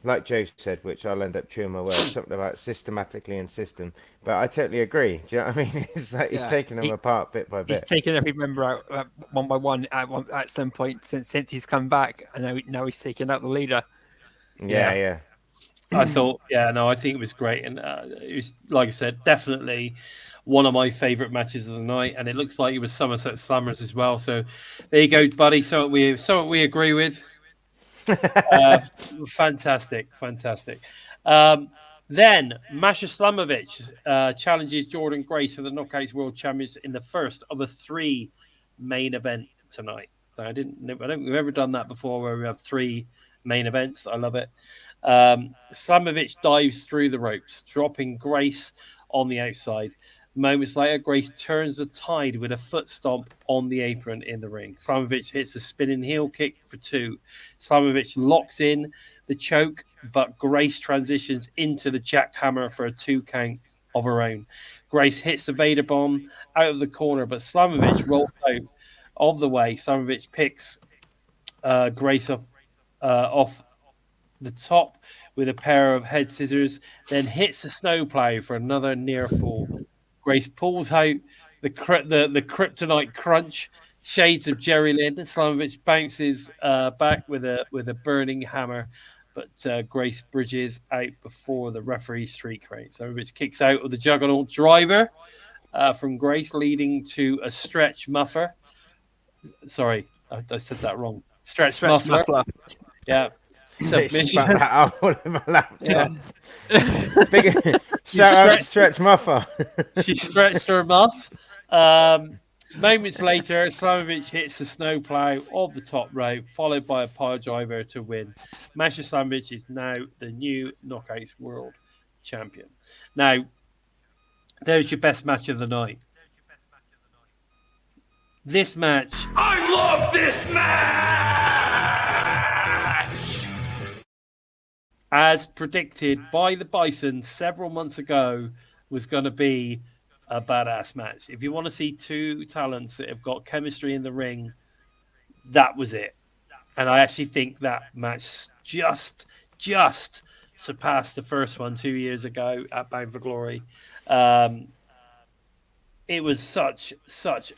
S2: like Joe said, which I'll end up chewing my words, something about systematically and system. But I totally agree. Do you know what I mean? It's he's taking them apart bit by bit.
S3: He's taken every member out one by one at some point since he's come back. And now he's taking out the leader.
S2: Yeah.
S1: I thought, I think it was great. And it was, like I said, definitely one of my favourite matches of the night. And it looks like it was Somerset Slammers as well. So there you go, buddy. So we agree with. Fantastic. Then Masha Slamovich challenges Jordan Grace for the Knockouts World Champions in the first of the 3 main event tonight. So I don't think we've ever done that before, where we have 3 main events. I love it. Slamovich dives through the ropes, dropping Grace on the outside. Moments later, Grace turns the tide with a foot stomp on the apron in the ring. Slamovich hits a spinning heel kick for 2. Slamovich locks in the choke, but Grace transitions into the jackhammer for a 2 count of her own. Grace hits the Vader bomb out of the corner, but Slamovich rolls out of the way. Slamovich picks Grace off the top with a pair of head scissors, then hits the snowplow for another near fall. Grace pulls out the kryptonite crunch, shades of Jerry Lynn. Slamovich bounces back with a burning hammer, but Grace bridges out before the referee's 3 count. Slamovich kicks out of the Juggernaut driver from Grace, leading to a stretch muffler. Sorry, I said that wrong. Stretch muffler. Yeah. Submission.
S2: That out of my laptop.
S1: Yeah.
S2: Shout out to Stretch Muffer.
S1: She stretched her muff. Moments later, Slamovich hits the snowplow of the top rope, followed by a pile driver to win. Masha Slamovich is now the new Knockouts World Champion. Now, there's your best match of the night. This match.
S4: I love this match!
S1: As predicted by the Bison several months ago, was going to be a badass match. If you want to see 2 talents that have got chemistry in the ring, that was it. And I actually think that match just surpassed the first one 2 years ago at Bound for Glory. It was such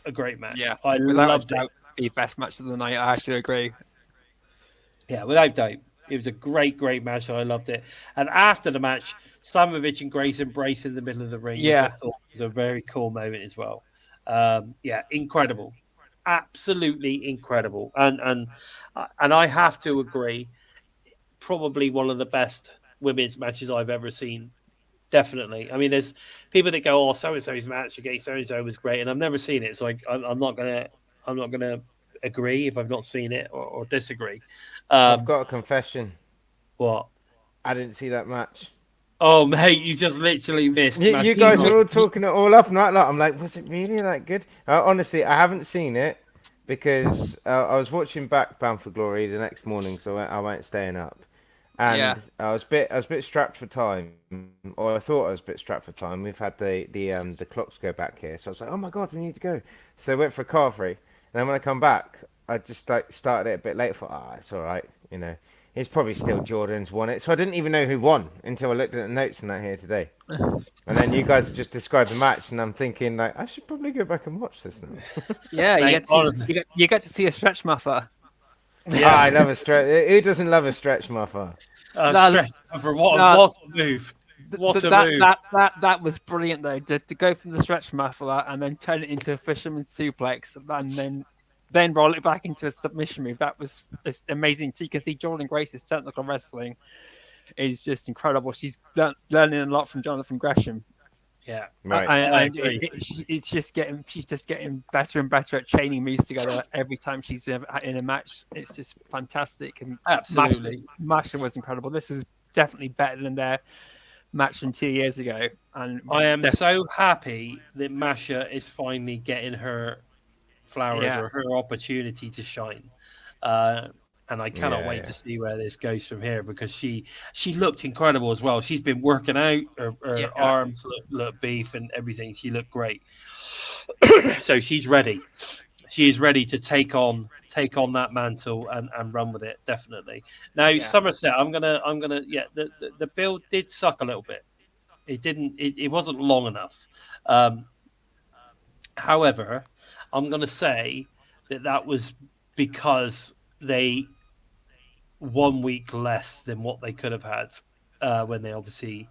S1: a great match.
S3: Yeah,
S1: I loved it.
S3: The best match of the night. I actually agree.
S1: Yeah, without doubt. It was a great match, and I loved it. And after the match, Slamovich and Grace embraced in the middle of the ring, which I thought was a very cool moment as well. Incredible. Absolutely incredible. And I have to agree, probably one of the best women's matches I've ever seen. Definitely. I mean, there's people that go, "Oh, so-and-so's match against so-and-so was great," and I've never seen it, so I'm not gonna agree if I've not seen it or disagree.
S2: I've got a confession.
S1: What?
S2: I didn't see that match.
S1: Oh, mate, you just literally missed.
S2: You guys were all talking it all off night. I'm like, was it really that good? Honestly, I haven't seen it because I was watching back Bound for Glory the next morning, so I went staying up. And I was a bit strapped for time, or I thought I was a bit strapped for time. We've had the clocks go back here, so I was like, oh my god, we need to go. So I went for a car free. And then when I come back, I just started it a bit late. Thought, it's all right, It's probably still Jordan's won it. So I didn't even know who won until I looked at the notes and that here today. And then you guys just described the match, and I'm thinking, like, I should probably go back and watch this now.
S3: Yeah, you get to see a stretch muffer.
S2: Yeah, I love a stretch. Who doesn't love a stretch muffer?
S1: Stretch muffer. What a move!
S3: That was brilliant though. To go from the stretch muffler and then turn it into a fisherman's suplex, and then roll it back into a submission move. That was amazing. So you can see Jordan Grace's technical wrestling is just incredible. She's learning a lot from Jonathan Gresham.
S1: Yeah,
S3: right. She's just getting better and better at chaining moves together every time she's in a match. It's just fantastic. And
S1: absolutely,
S3: Masha was incredible. This is definitely better than their match from 2 years ago. And
S1: I am so happy that Masha is finally getting her flowers or her opportunity to shine. And I cannot wait to see where this goes from here, because she looked incredible as well. She's been working out, her arms look beef and everything. She looked great. So she's ready. She is ready to take on that mantle and run with it, definitely. Now Somerset, I'm gonna the build did suck a little bit. It wasn't long enough. However, I'm gonna say that was because they 1 week less than what they could have had when they obviously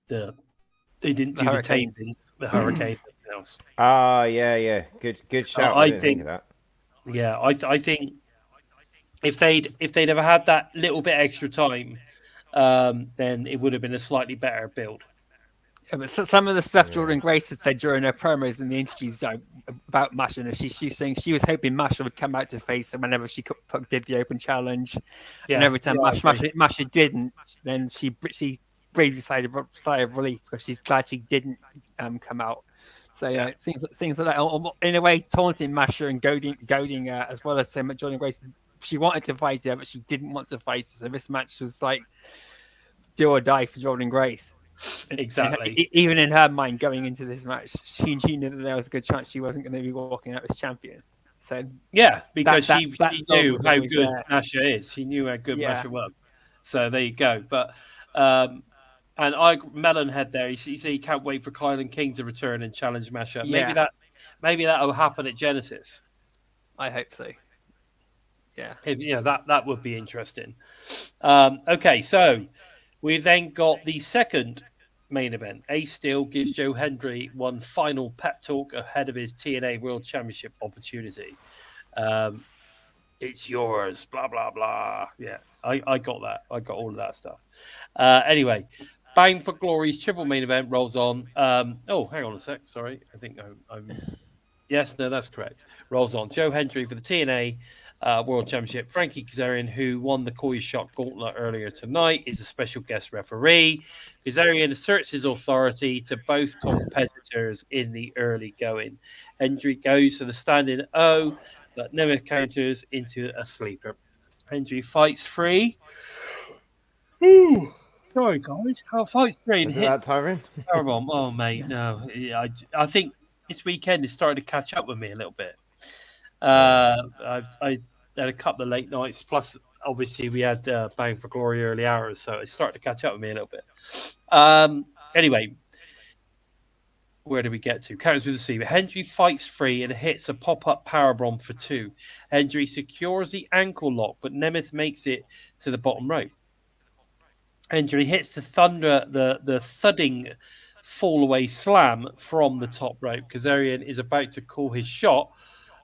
S1: they didn't do the tapings, the hurricane. Else.
S2: Yeah. Good shout. I think that.
S1: Yeah, I think if they'd ever had that little bit extra time, then it would have been a slightly better build.
S3: Yeah, but some of the stuff Jordan Grace had said during her promos in the interviews about Masha, and she's saying she was hoping Masha would come out to face her whenever she did the open challenge, and every time Masha didn't, then she breathed a sigh of relief because she's glad she didn't come out. So things like that, in a way, taunting Masha and goading as well as saying Jordan Grace. She wanted to fight her, but she didn't want to fight her. So this match was like do or die for Jordan Grace.
S1: Exactly.
S3: Even in her mind, going into this match, she knew that there was a good chance she wasn't going to be walking out as champion. So
S1: Yeah, because
S3: that
S1: she
S3: thought
S1: knew
S3: was
S1: how
S3: always
S1: good
S3: there.
S1: Masha is. She knew how good
S3: Yeah.
S1: Masha was. So there you go. But and Melonhead there. He said he can't wait for Kylan King to return and challenge Masha.
S3: Yeah.
S1: Maybe that'll happen at Genesis.
S3: I hope so. Yeah.
S1: That would be interesting. Okay, so we then got the second main event. Ace Steel gives Joe Hendry one final pep talk ahead of his TNA World Championship opportunity. It's yours, blah, blah, blah. Yeah, I got that. I got all of that stuff. Anyway, Bound for Glory's triple main event rolls on. Oh, hang on a sec. Sorry. I think I'm... Yes, no, that's correct. Rolls on. Joe Hendry for the TNA World Championship. Frankie Kazarian, who won the Koi Shot Gauntlet earlier tonight, is a special guest referee. Kazarian asserts his authority to both competitors in the early going. Hendry goes for the standing O, but Nemeth counters into a sleeper. Hendry fights free. Ooh, sorry, guys. Fights free and
S2: Was it
S1: hit
S2: that, Tyrone?
S1: powerbomb. Oh, mate, no. I think this weekend is starting to catch up with me a little bit. I had a couple of late nights, plus obviously we had Bound for Glory early hours, so it started to catch up with me a little bit. Anyway, where do we get to? Counters with the receiver. Hendry fights free and hits a pop-up powerbomb for 2. Hendry secures the ankle lock, but Nemeth makes it to the bottom rope. Hendry hits the thudding fall away slam from the top rope. Kazarian is about to call his shot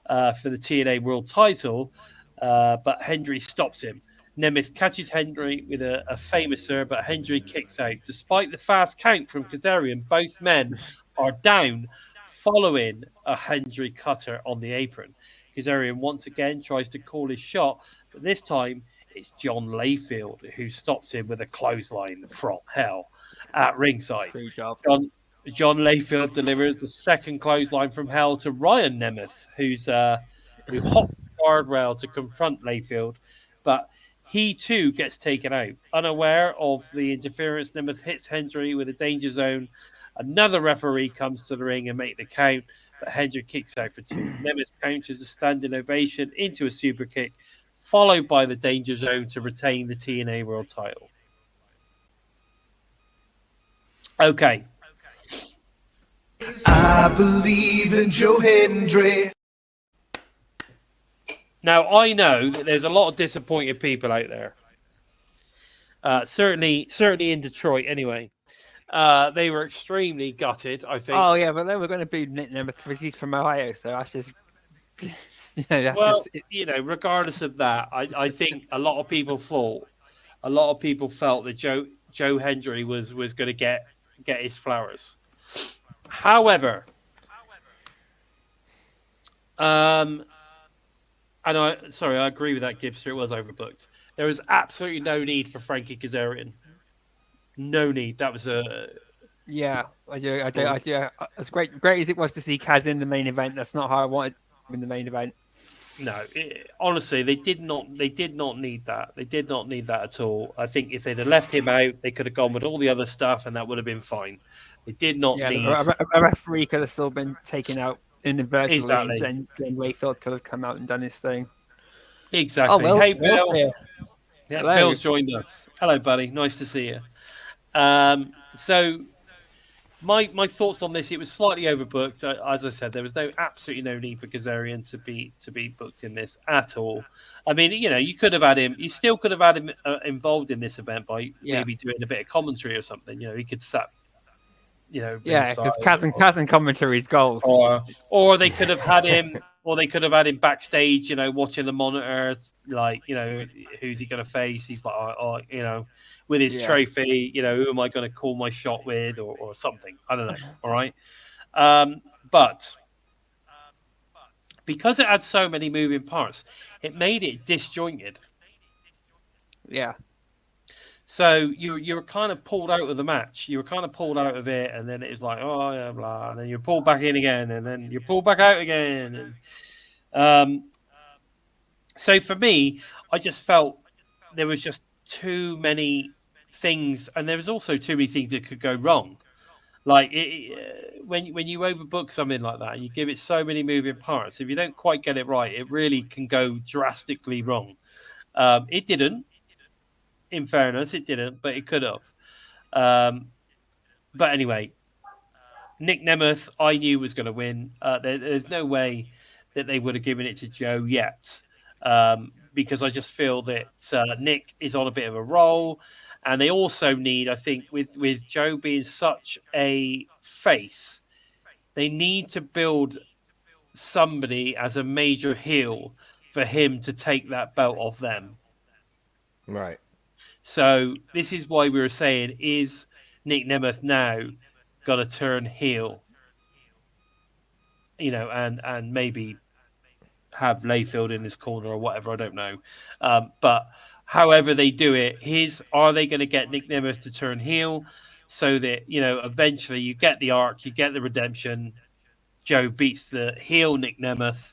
S1: for the TNA World title, but Hendry stops him. Nemeth catches Hendry with a famouser, but Hendry kicks out. Despite the fast count from Kazarian, both men are down following a Hendry cutter on the apron. Kazarian once again tries to call his shot, but this time it's John Layfield who stops him with a clothesline from hell at ringside.
S3: Screw job.
S1: John Layfield delivers a second clothesline from hell to Ryan Nemeth, who hops the guardrail to confront Layfield, but he too gets taken out. Unaware of the interference, Nemeth hits Hendry with a danger zone. Another referee comes to the ring and makes the count, but Hendry kicks out for 2. Nemeth counters a standing ovation into a super kick, followed by the danger zone to retain the TNA World title. Okay.
S5: I believe in Joe Hendry.
S1: Now, I know that there's a lot of disappointed people out there. Certainly in Detroit, anyway. They were extremely gutted, I think.
S3: Oh, yeah, but they were going to be Nick Nemeth because he's from Ohio, so that's just... that's
S1: regardless of that, I think a lot of people felt that Joe Hendry was going to get his flowers. However, and I agree with that, Gibster. It was overbooked. There was absolutely no need for Frankie Kazarian. No need. That was a...
S3: Yeah, I do. As great as it was to see Kaz in the main event, that's not how I wanted him in the main event.
S1: No, honestly, they did not need that. They did not need that at all. I think if they'd have left him out, they could have gone with all the other stuff, and that would have been fine. They did not need...
S3: A referee could have still been taken out inadvertently,
S1: Exactly.
S3: and then Layfield could have come out and done his thing.
S1: Exactly.
S3: Oh, well,
S1: hey, Bill.
S3: Yeah,
S1: Hello. Bill's joined us. Hello, buddy. Nice to see you. So my thoughts on this, it was slightly overbooked. As I said, there was absolutely no need for Kazarian to be booked in this at all. I mean, you could have had him. You still could have had him involved in this event by maybe doing a bit of commentary or something. He could sat.
S3: Because Kaz and commentary is gold.
S1: Or they could have had him. Or they could have had him backstage, watching the monitor, like, who's he going to face? He's like, with his trophy, who am I going to call my shot with, or something? I don't know. All right. But because it had so many moving parts, it made it disjointed.
S3: Yeah.
S1: So you were kind of pulled out of the match. You were kind of pulled out of it, and then it was like, oh yeah, blah, and then you're pulled back in again, and then you're pulled back out again. And so for me, I just felt there was just too many things, and there was also too many things that could go wrong. Like when you overbook something like that, you give it so many moving parts. If you don't quite get it right, it really can go drastically wrong. It didn't. In fairness, it didn't, but it could have. But anyway, Nick Nemeth, I knew was going to win. There's no way that they would have given it to Joe yet, because I just feel that Nick is on a bit of a roll, and they also need, I think, with Joe being such a face, they need to build somebody as a major heel for him to take that belt off them.
S2: Right.
S1: So this is why we were saying, is Nick Nemeth now got to turn heel? And maybe have Layfield in his corner or whatever, I don't know. But however they do it, are they going to get Nick Nemeth to turn heel so that, eventually you get the arc, you get the redemption, Joe beats the heel Nick Nemeth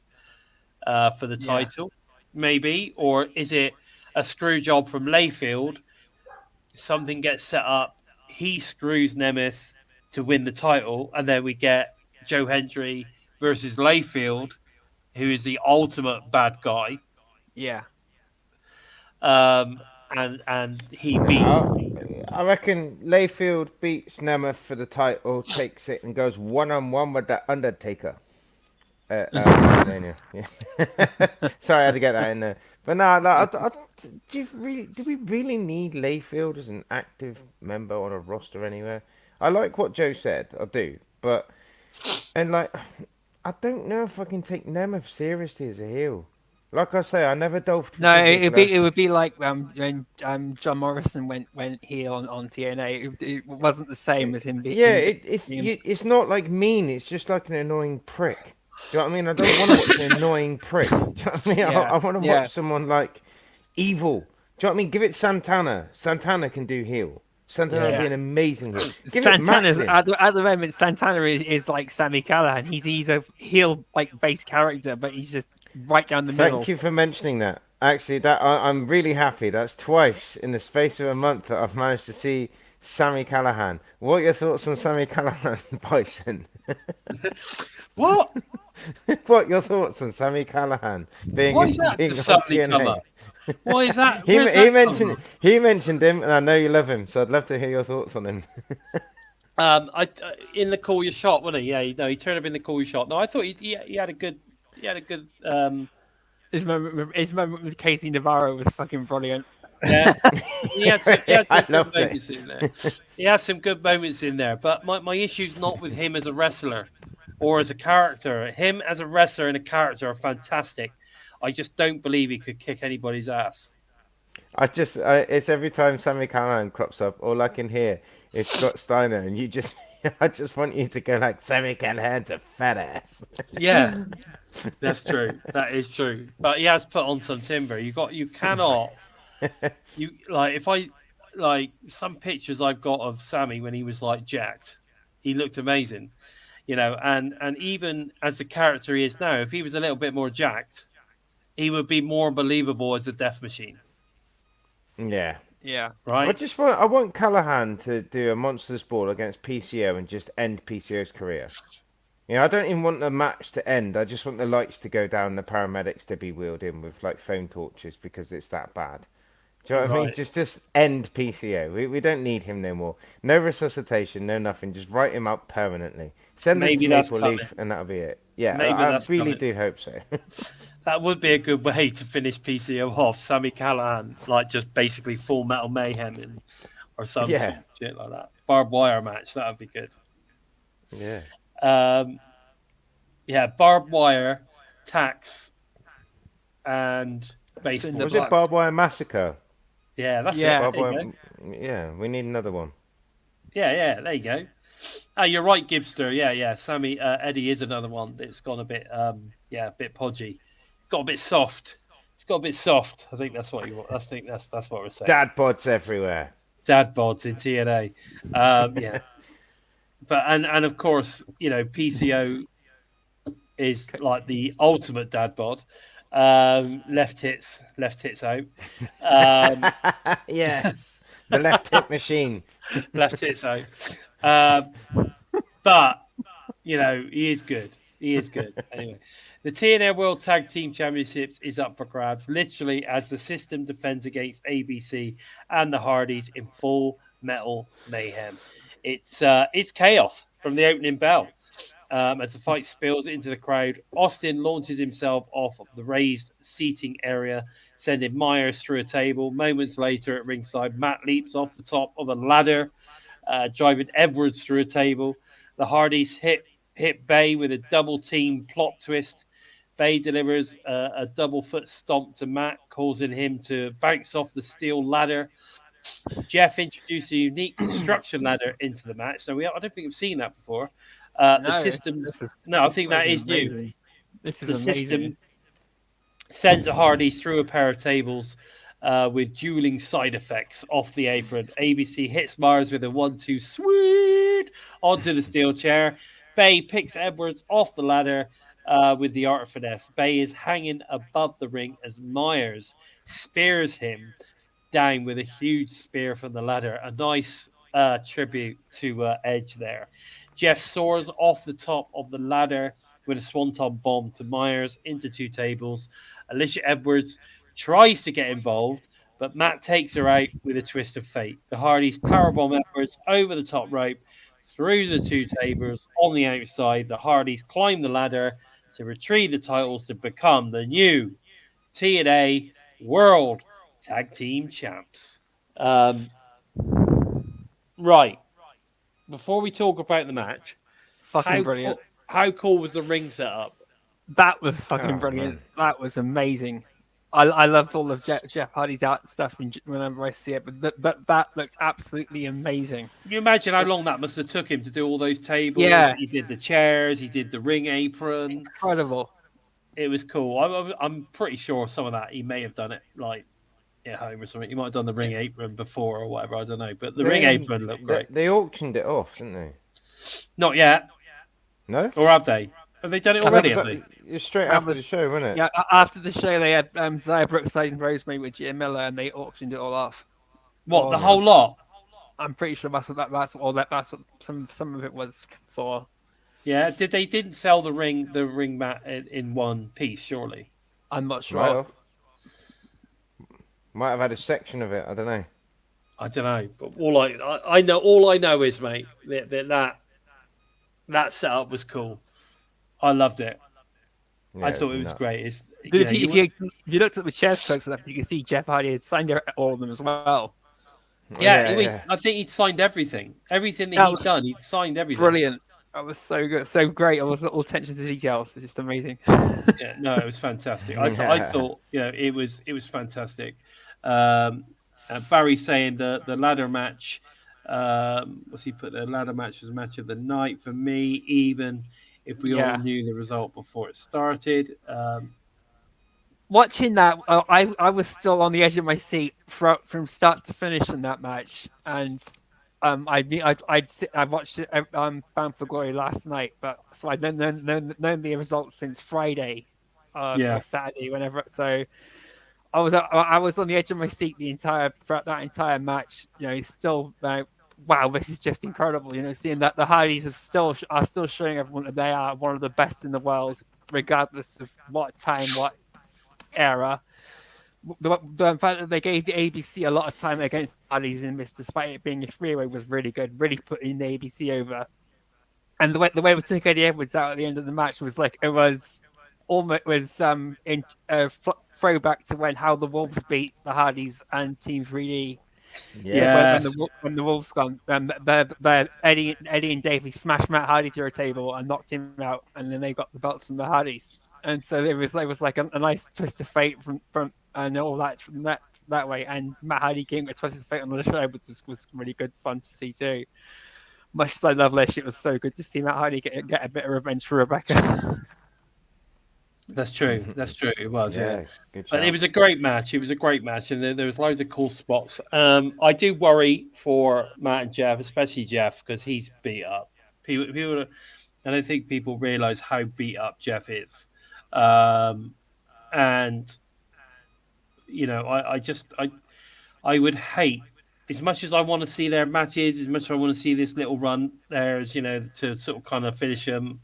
S1: for the title, maybe? Or is it a screw job from Layfield? Something gets set up, he screws Nemeth to win the title, and then we get Joe Hendry versus Layfield, who is the ultimate bad guy.
S3: Yeah.
S1: And he beat.
S2: I reckon Layfield beats Nemeth for the title, takes it, and goes 1-on-1 with the Undertaker. WrestleMania. Yeah. Sorry, I had to get that in there. But no, do we really need Layfield as an active member on a roster anywhere? I like what Joe said, I do, I don't know if I can take Nemeth seriously as a heel. Like I say, I never delved.
S3: No, it would be like when John Morrison went heel on TNA. It wasn't the same as him being.
S2: Yeah, it's not like mean. It's just like an annoying prick. Do you know what I mean? I don't want to watch an annoying prick. Do you know what I mean?
S3: Yeah,
S2: I want to watch someone like evil. Do you know what I mean? Give it Santana. Santana can do heel. Santana would be an amazing heel.
S3: Santana's at the moment. Santana is like Sami Callihan. He's a heel like base character, but he's just right down the middle.
S2: Thank you for mentioning that. Actually, I'm really happy. That's twice in the space of a month that I've managed to see Sami Callihan. What are your thoughts on Sami Callihan, Bison?
S1: What?
S2: What are your thoughts on Sami Callihan being
S1: Why is that
S2: being
S1: just
S2: on
S1: suddenly come
S2: TNA?
S1: up? Why is that?
S2: He mentioned him, and I know you love him, so I'd love to hear your thoughts on him.
S1: In the Call Your Shot, wasn't he? Yeah, he turned up in the Call Your Shot. No, I thought he had a good.
S3: His moment with Casey Navarro was fucking brilliant.
S1: Yeah, he had some good moments
S2: it.
S1: in there. He has some good moments in there, but my issue's not with him as a wrestler or as a character. Him as a wrestler and a character are fantastic. I just don't believe he could kick anybody's ass.
S2: It's every time Sami Callihan crops up, all I can hear is Scott Steiner, and I just want you to go like, Sami Callihan's a fat ass.
S1: Yeah, that's true. That is true. But he has put on some timber. You cannot. Some pictures I've got of Sami when he was like jacked, he looked amazing, and even as the character he is now, if he was a little bit more jacked, he would be more believable as a death machine.
S2: Yeah.
S3: Yeah.
S2: I
S1: Right.
S2: want Callihan to do a monster's ball against PCO and just end PCO's career. I don't even want the match to end. I just want the lights to go down, the paramedics to be wheeled in with like phone torches because it's that bad. Do you know what I mean? Just end PCO. We don't need him no more. No resuscitation, no nothing. Just write him out permanently. Send him to Maple Leaf, and that'll be it. Yeah, I really do hope so.
S1: That would be a good way to finish PCO off. Sami Callihan, like just basically Full Metal Mayhem or some shit like that. Barbed wire match, that would be good.
S2: Yeah.
S1: Barbed wire, tax, and baseball.
S2: Was it Barbed Wire Massacre?
S1: Yeah, that's
S2: it. Yeah, we need another one.
S1: Yeah, there you go. You're right, Gibster. Yeah. Sammy Eddie is another one that's gone a bit, a bit podgy. It's got a bit soft. I think that's what you want. I think that's what we're saying.
S2: Dad bods everywhere.
S1: Dad bods in TNA. Yeah. But and of course, PCO is like the ultimate dad bod. Left hits out.
S2: Yes. The left hip machine.
S1: Left it so. But he is good. He is good. Anyway, the TNA World Tag Team Championships is up for grabs, literally as the system defends against ABC and the Hardys in Full Metal Mayhem. It's chaos from the opening bell. As the fight spills into the crowd, Austin launches himself off of the raised seating area, sending Myers through a table. Moments later at ringside, Matt leaps off the top of a ladder, driving Edwards through a table. The Hardys hit Bay with a double team plot twist. Bay delivers a double foot stomp to Matt, causing him to bounce off the steel ladder. Jeff introduced a unique construction ladder into the match, so I don't think we've seen that before. The system, I think that is
S3: amazing.
S1: new.
S3: This is
S1: The
S3: amazing.
S1: system sends the Hardys through a pair of tables with dueling side effects off the apron. ABC hits Mars with a 1-2 sweet onto the steel chair. Bay picks Edwards off the ladder with the art of finesse. Bay is hanging above the ring as Myers spears him down with a huge spear from the ladder. A nice tribute to Edge there. Jeff soars off the top of the ladder with a swanton bomb to Myers into two tables. Alicia Edwards tries to get involved, but Matt takes her out with a twist of fate. The Hardys powerbomb Edwards over the top rope, through the two tables on the outside. The Hardys climb the ladder to retrieve the titles to become the new TNA World Tag Team Champs. Right. Before we talk about the match,
S3: Fucking brilliant.
S1: How cool was the ring setup?
S3: That was fucking brilliant.
S2: Man.
S3: That was amazing. I loved all of Jeff Hardy's art stuff whenever I see it, but that looked absolutely amazing.
S1: Can you imagine how long that must have took him to do all those tables?
S3: Yeah.
S1: He did the chairs, he did the ring apron.
S3: Incredible.
S1: It was cool. I'm pretty sure some of that he may have done it like at home or something. He might have done the ring apron before or whatever. I don't know. But the ring apron looked great.
S2: They auctioned it off, didn't they?
S1: Not yet.
S2: No?
S1: Or have they? Have they done it already? Have they?
S2: It was straight after the show, wasn't it?
S3: Yeah, after the show, they had Zaya Brookside and Rosemary with Jim Miller, and they auctioned it all off.
S1: What, the whole lot?
S3: I'm pretty sure that's what some of it was for.
S1: Yeah, they didn't sell the ring mat in one piece, surely.
S3: I'm not sure.
S1: Right.
S2: Might have had a section of it. I don't know.
S1: I don't know, but all I know is, mate, that setup was cool. I loved it.
S2: Yeah,
S1: I thought it was
S2: nuts.
S1: great.
S3: If you looked at the chairs close enough, you can see Jeff Hardy had signed all of them as well.
S1: Yeah, I think he'd signed everything. Everything that he'd done, he'd signed everything.
S3: Brilliant. That was so good, so great. All those little attention to details. It's just amazing.
S1: Yeah, no, it was fantastic. I thought, it was fantastic. Barry saying the ladder match. What's he put? The ladder match was match of the night for me, even if we all knew the result before it started.
S3: Watching that, I was still on the edge of my seat from start to finish in that match, and I watched it Bound for Glory last night, but so I'd known the results since Friday, for Saturday, whenever. So I was on the edge of my seat throughout that entire match. Still wow, this is just incredible. Seeing that the Hardys are still showing everyone that they are one of the best in the world, regardless of what time, what era. The fact that they gave the ABC a lot of time against the Hardys in this, despite it being a three-way, was really good. Really putting the ABC over. And the way we took Eddie Edwards out at the end of the match was like it was almost in throwback to how the Wolves beat the Hardys and Team 3D.
S1: Yeah,
S3: when the Wolves gone, Eddie and Davey smashed Matt Hardy to a table and knocked him out, and then they got the belts from the Hardys. And so it was like a nice twist of fate from and all that from that way. And Matt Hardy getting a twist of fate on the show was really good fun to see too. Much as I love Lish, it was so good to see Matt Hardy get a bit of revenge for Rebecca.
S1: That's true. It was, yeah.
S2: Good
S1: But
S2: job.
S1: it was a great match. And there was loads of cool spots. I do worry for Matt and Jeff, especially Jeff, because he's beat up. People, I don't think people realise how beat up Jeff is. And I would hate as much as I want to see their matches, as much as I want to see this little run there, as to sort of kind of finish their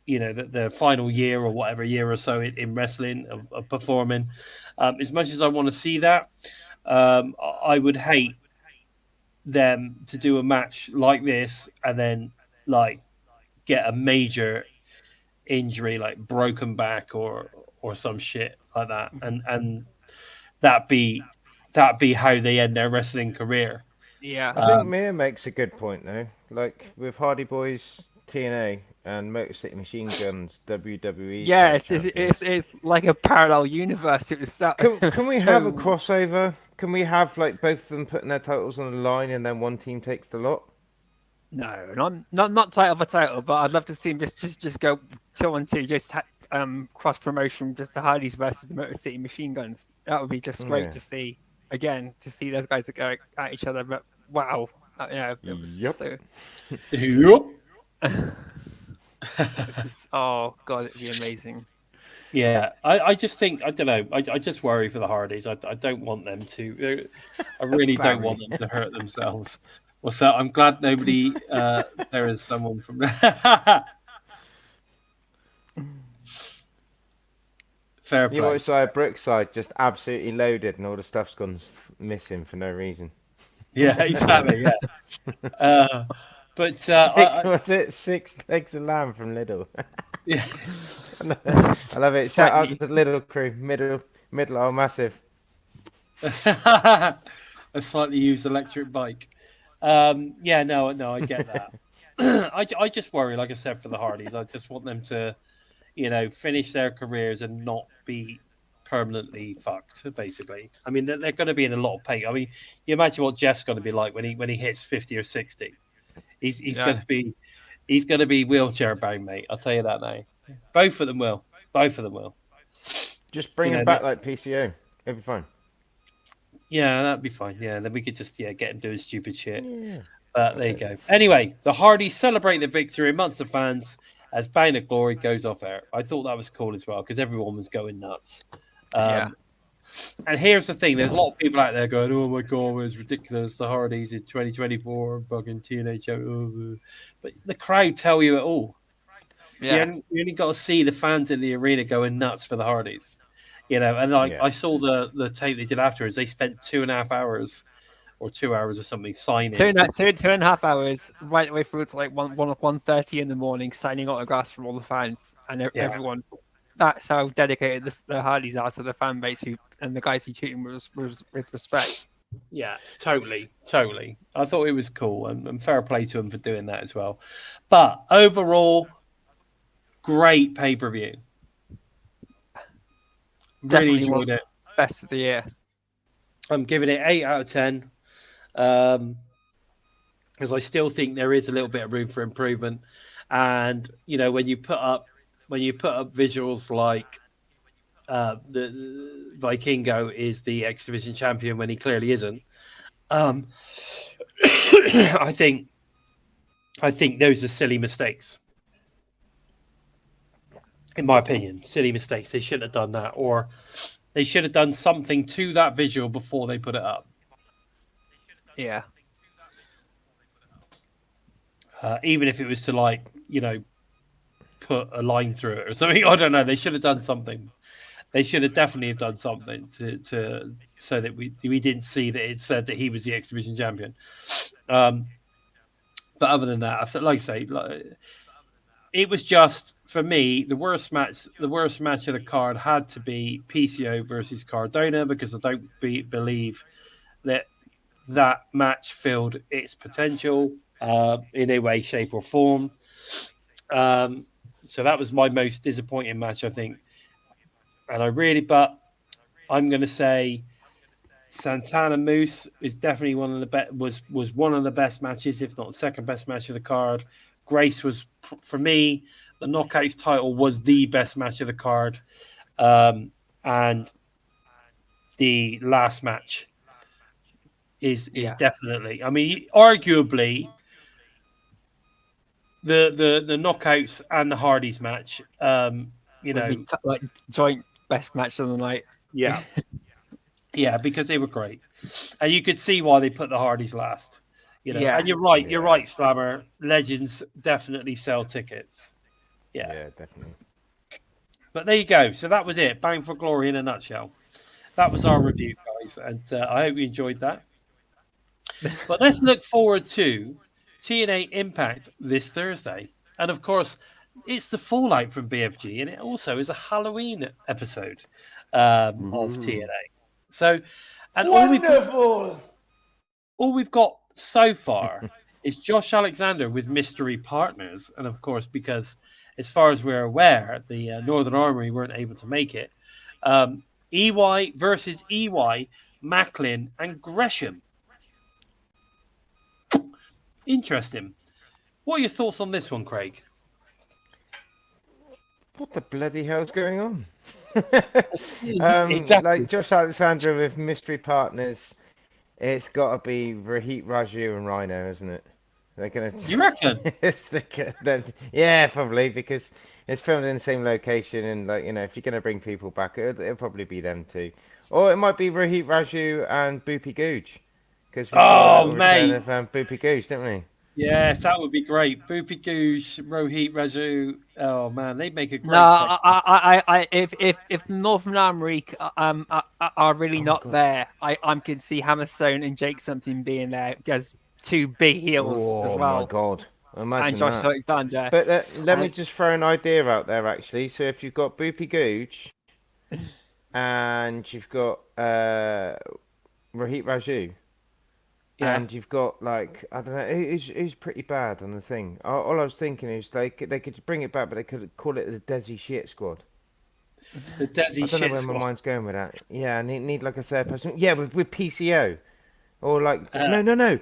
S1: the final year or whatever year or so in wrestling of performing. As much as I want to see that, I would hate them to do a match like this and then like get a major injury, like broken back or some shit like that, and that be how they end their wrestling career.
S3: Yeah.
S2: I think Mia makes a good point though. Like with Hardy Boys, TNA, and Motor City Machine Guns, WWE.
S3: Yeah, it's like a parallel universe. It was so,
S2: can we have a crossover? Can we have like both of them putting their titles on the line and then one team takes the lot?
S3: No, not title for title, but I'd love to see him just go 2-on-2, just cross promotion, just the Hardys versus the Motor City Machine Guns. That would be just great to see again, to see those guys go at each other. But wow, it was so. Oh god, it'd be amazing.
S1: Yeah, I just think I don't know. I just worry for the Hardys. I don't want them to. I really don't want them to hurt themselves. Well, so I'm glad nobody. There is someone from. Fair play.
S2: You watch Brookside just absolutely loaded, and all the stuff's gone missing for no reason.
S1: Yeah, exactly. Yeah. But
S2: was it 6 legs of lamb from Lidl?
S1: Yeah.
S2: I love it. Shout out to the Lidl crew. Middle are massive.
S1: A slightly used electric bike. Yeah, no, I get that. I just worry, like I said, for the Hardys. I just want them to, finish their careers and not be permanently fucked. Basically, I mean, they're going to be in a lot of pain. I mean, you imagine what Jeff's going to be like when he hits 50 or 60. He's going to be wheelchair bound, mate. I'll tell you that now. Both of them will.
S2: Just bring him back like PCO. It'll be fine.
S1: Yeah, that'd be fine. Yeah, then we could just get him doing stupid shit.
S2: Yeah.
S1: But there you go. Anyway, the Hardys celebrate the victory amongst the fans as Bound of Glory goes off air. I thought that was cool as well because everyone was going nuts. And here's the thing: there's a lot of people out there going, "Oh my god, it was ridiculous! The Hardys in 2024, fucking TNA." But the crowd tell you it all.
S3: Yeah,
S1: you only got to see the fans in the arena going nuts for the Hardys. And I saw the tape they did afterwards. They spent 2.5 hours or 2 hours or something signing.
S3: 2.5 hours, right the way through to like 1:30 in the morning, signing autographs from all the fans and everyone. That's how dedicated the Hardys are to the fan base and the guys who treat them with respect.
S1: Yeah, totally. I thought it was cool and fair play to them for doing that as well. But overall, great pay-per-view. Really enjoyed it.
S3: Best of the year.
S1: I'm giving it 8 out of 10. Because I still think there is a little bit of room for improvement. And when you put up visuals like the Vikingo is the X Division champion when he clearly isn't, I think those are silly mistakes. In my opinion, silly mistakes. They shouldn't have done that, or they should have done something to that visual before they put it up.
S3: Yeah.
S1: Even if it was to put a line through it or something. I don't know. They should have done something. They should have definitely have done something to so that we didn't see that it said that he was the X Division champion. But other than that, I feel like I say, it was just for me the worst match of the card had to be PCO versus Cardona because I don't believe that match filled its potential in a way, shape, or form. So that was my most disappointing match, I think. And but I'm going to say Santana Moose is definitely one of the was one of the best matches, if not the second best match of the card. Grace was, for me, the Knockouts title was the best match of the card. And the last match is definitely, I mean, arguably the Knockouts and the Hardys match, like
S3: joint best match of the night.
S1: Yeah. Yeah, because they were great, and you could see why they put the Hardys last.
S3: Yeah.
S1: And you're right, Slammer. Legends definitely sell tickets.
S2: Yeah, definitely.
S1: But there you go. So that was it. Bang for Glory in a nutshell. That was our review, guys, and I hope you enjoyed that. But let's look forward to TNA Impact this Thursday, and of course, it's the fallout from BFG, and it also is a Halloween episode of TNA. So, and
S5: Wonderful!
S1: all we've got so far is Josh Alexander with mystery partners, and of course, because as far as we're aware, the Northern Armory weren't able to make it. EY versus EY, Maclin, and Gresham. Interesting. What are your thoughts on this one, Craig?
S2: What the bloody hell's going on?
S1: Exactly.
S2: Like Josh Alexander with mystery partners, it's got to be Rohit Raju and Rhino, isn't it? They're gonna.
S1: You reckon?
S2: Yeah, probably because it's filmed in the same location, and if you're gonna bring people back, it'll probably be them too, or it might be Rohit Raju and Boopy Googe, because we saw the return of Boopy Googe, didn't we?
S1: Yes, that would be great. Boopy Googe, Rohit Raju. Oh man, they'd make a great.
S3: No, if Northern Armory are really not there, I can see Hammerstone and Jake something being there as two big heels as well.
S2: Oh my god. Imagine
S3: And Josh
S2: that.
S3: Alexander.
S2: But let me just throw an idea out there, actually. So if you've got Boopy Googe and you've got Rohit Raju, and you've got, I don't know, who's pretty bad on the thing. All I was thinking is they could bring it back, but they could call it the Desi Shit Squad.
S1: The Desi
S2: I don't know where my mind's going with that. Yeah, I need like a third person. Yeah, with PCO. Or no.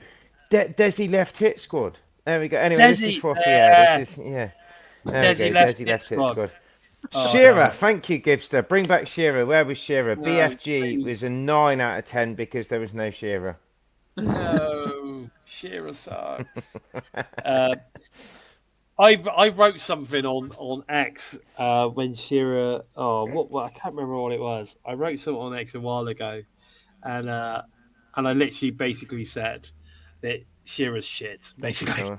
S2: Desi Left Hit Squad. There we go. Anyway, this is for This is There
S1: Desi
S2: we go.
S1: Left
S2: Desi
S1: Hit
S2: Left Hit
S1: Squad.
S2: Squad.
S1: Oh,
S2: Shearer,
S1: no.
S2: thank you, Gibster. Bring back Shearer. Where was Shearer?
S1: No,
S2: BFG was a 9 out of 10 because there was no Shearer.
S1: No, Shearer sucks. I wrote something on X when Shearer. Oh, what? I can't remember what it was. I wrote something on X a while ago, and I literally basically said that Shearer's shit, basically.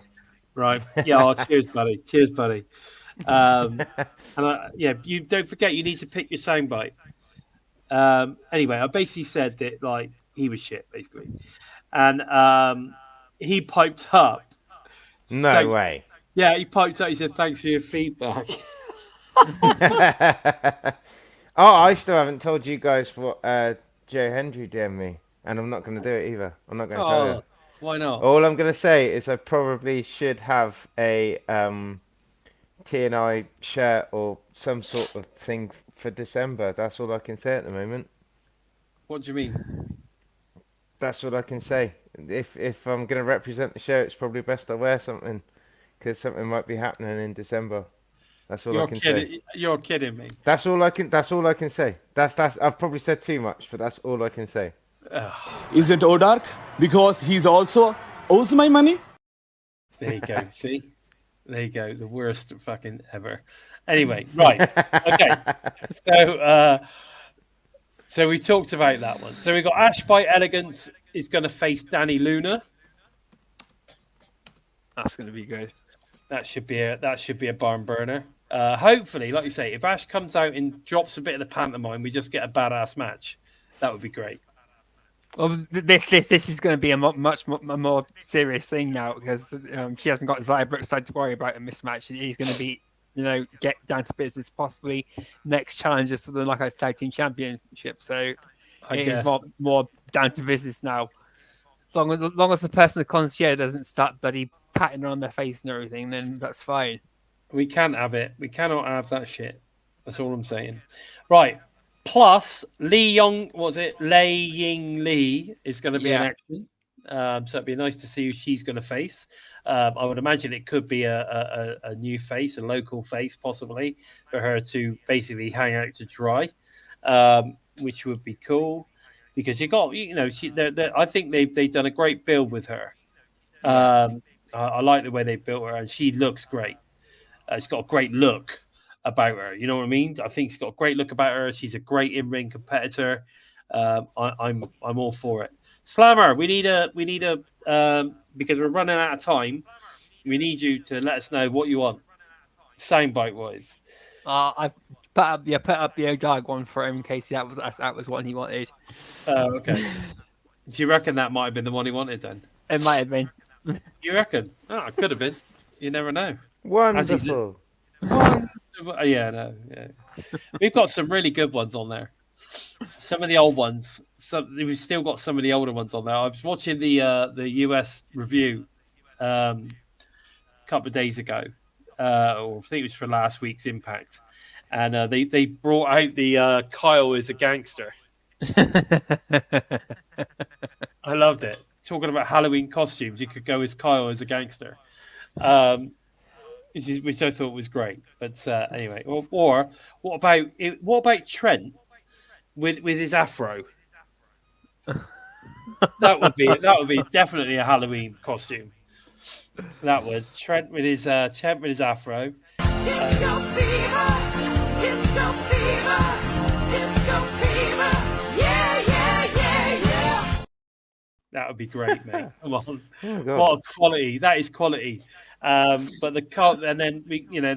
S1: Right? Yeah. Oh, cheers, buddy. Cheers, buddy. And you don't forget you need to pick your soundbite. Anyway, I basically said that he was shit, basically, and he piped up.
S2: No way.
S1: Yeah, he piped up. He said, "Thanks for your feedback."
S2: I still haven't told you guys what Joe Hendry did me, and I'm not going to do it either. I'm not going to tell you.
S1: Why not?
S2: All I'm going to say is I probably should have a TNI shirt or some sort of thing for December. That's all I can say at the moment.
S1: What do you mean?
S2: That's what I can say. If I'm going to represent the show, it's probably best I wear something, because something might be happening in December. That's all I can say.
S1: You're kidding me.
S2: That's all I can say. That's I've probably said too much, but that's all I can say.
S6: Isn't Odark? Because he's also owes my money?
S1: There you go. See? There you go. The worst fucking ever. Anyway, right. Okay. So we talked about that one. So we got Ash by Elegance is going to face Dani Luna.
S3: That's going to be good.
S1: That should be a barn burner. Hopefully, like you say, if Ash comes out and drops a bit of the pantomime, we just get a badass match. That would be great.
S3: Well, this is going to be a much more serious thing now, because she hasn't got Zaya Brookside to worry about in this match. He's going to be, get down to business, possibly next challenges for the Knockouts Tag Team Championship. So it is more down to business now. As long as the person, the concierge, doesn't start bloody patting her on their face and everything, then that's fine.
S1: We can't have it. We cannot have that shit. That's all I'm saying. Right. Plus, Lei Ying Lee is going to be in action. So it'd be nice to see who she's going to face. I would imagine it could be a new face, a local face, possibly, for her to basically hang out to dry, which would be cool. Because I think they've done a great build with her. I like the way they built her, and she looks great. She's got a great look about her. You know what I mean? I think she's got a great look about her. She's a great in-ring competitor. I'm all for it. Slammer, we need a because we're running out of time. We need you to let us know what you want, soundbite wise.
S3: I put up the O'Dag one for him in case that was what he wanted.
S1: Oh, okay. Do you reckon that might have been the one he wanted then?
S3: It might have been.
S1: You reckon? Oh, it could have been. You never know.
S2: Wonderful.
S1: Yeah, no, yeah. We've got some really good ones on there. Some of the old ones. We've still got some of the older ones on there. I was watching the US review a couple of days ago, or I think it was for last week's Impact, and they brought out the Kyle is a gangster. I loved it. Talking about Halloween costumes, you could go as Kyle as a gangster, which I thought was great. But anyway, or what about Trent with his afro? That would be definitely a Halloween costume. That would Trent with his afro.
S7: Disco fever, disco fever, disco fever. Yeah, yeah, yeah, yeah.
S1: That would be great, mate. Come on,
S2: Oh, God.
S1: what a quality! That is quality. But and then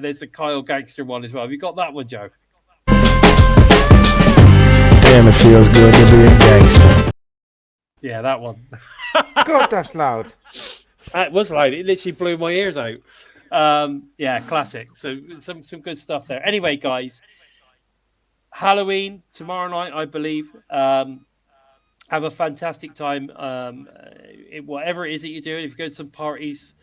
S1: there's the Kyle Gangster one as well. Have you got that one, Joe?
S5: Damn, it feels good to be a gangster.
S1: Yeah, that one.
S2: God, that's loud.
S1: It was loud. It literally blew my ears out. Yeah, classic. So some good stuff there. Anyway, guys, Halloween tomorrow night, I believe. Have a fantastic time. Whatever it is that you're doing, if you go to some parties,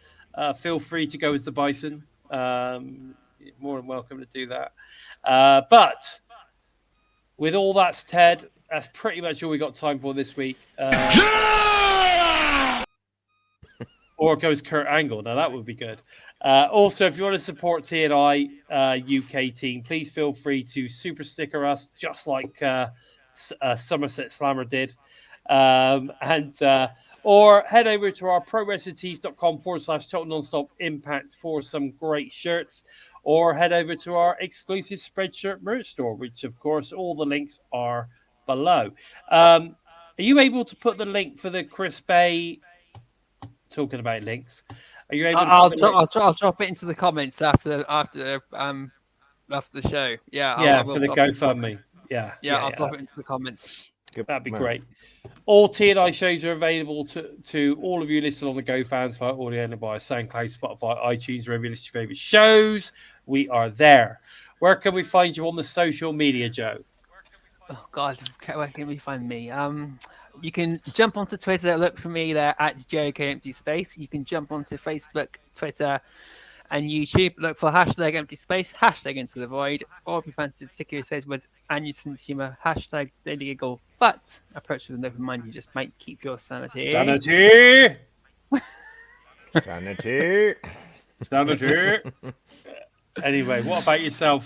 S1: feel free to go as the Bison. More than welcome to do that. But with all that said, that's pretty much all we got time for this week. Or it goes Kurt Angle. Now that would be good. Also, if you want to support TNI UK team, please feel free to super sticker us, just like Somerset Slammer did. Or head over to our prowrestlingtees.com/total nonstop impact for some great shirts, or head over to our exclusive Spreadshirt merch store, which of course all the links are below. Are you able to put the link for the Chris Bay? Talking about links, are you able?
S3: I'll drop it into the comments after the show. Yeah,
S1: for the GoFundMe. Yeah,
S3: I'll drop it into the comments.
S1: That'd be great. All TNI shows are available to all of you listed on the GoFans via audio and via SoundCloud, Spotify, iTunes, wherever you list your favorite shows. We are there. Where can we find you on the social media, Joe?
S3: Oh God, where can we find me? You can jump onto Twitter, look for me there at Joeker Empty Space. You can jump onto Facebook, Twitter, and YouTube. Look for hashtag Empty Space, hashtag Into the Void, or if you fancy to stick your face with Anderson's Humor, hashtag Daily Giggle. But approach with an open mind, you just might keep your sanity.
S1: Sanity. Anyway, what about yourself?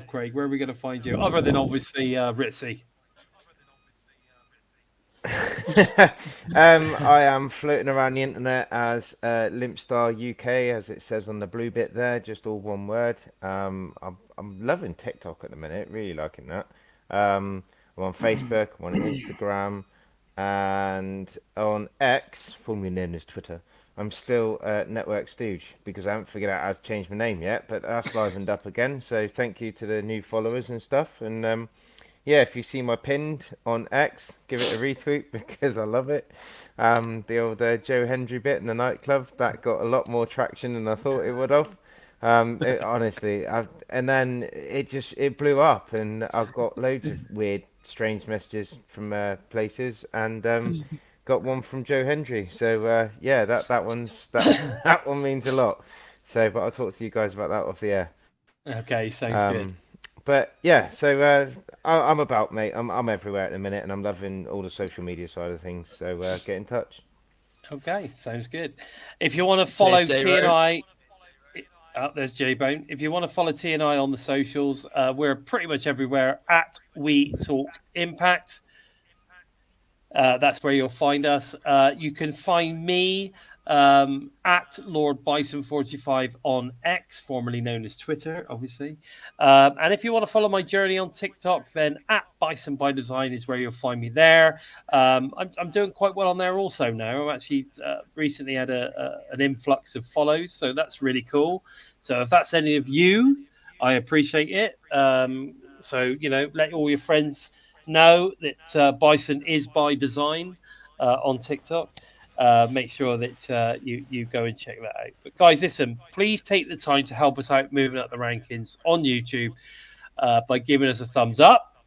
S1: Craig? Where are we going to find you? Other than obviously Ritzy.
S2: I am floating around the internet as LimpstarUK, as it says on the blue bit there, just all one word. I'm loving TikTok at the minute, really liking that. I'm on Facebook, I'm on Instagram, and on X, formerly known as Twitter. I'm still Network Stooge because I haven't figured out how to change my name yet, but that's livened up again. So thank you to the new followers and stuff. And yeah, if you see my pinned on X, give it a retweet because I love it. The old Joe Hendry bit in the nightclub, that got a lot more traction than I thought it would have. Honestly, and then it blew up, and I've got loads of weird, strange messages from places, and got one from Joe Hendry. So yeah, that one means a lot. So, but I'll talk to you guys about that off the air.
S1: Okay, sounds good.
S2: But yeah, so I'm about, mate. I'm everywhere at the minute, and I'm loving all the social media side of things. So get in touch.
S1: Okay, sounds good. If you want to follow TNI, there's J-Bone. If you want to follow TNI on the socials, we're pretty much everywhere at We Talk Impact. That's where you'll find us. You can find me at Lord Bison 45 on X, formerly known as Twitter, obviously. And if you want to follow my journey on TikTok, then at Bison by Design is where you'll find me there. I'm doing quite well on there also now. I've actually recently had an influx of follows, so that's really cool. So if that's any of you, I appreciate it. So, let all your friends know that Bison is by design on TikTok. Make sure that you go and check that out. But guys, listen, please take the time to help us out moving up the rankings on YouTube by giving us a thumbs up.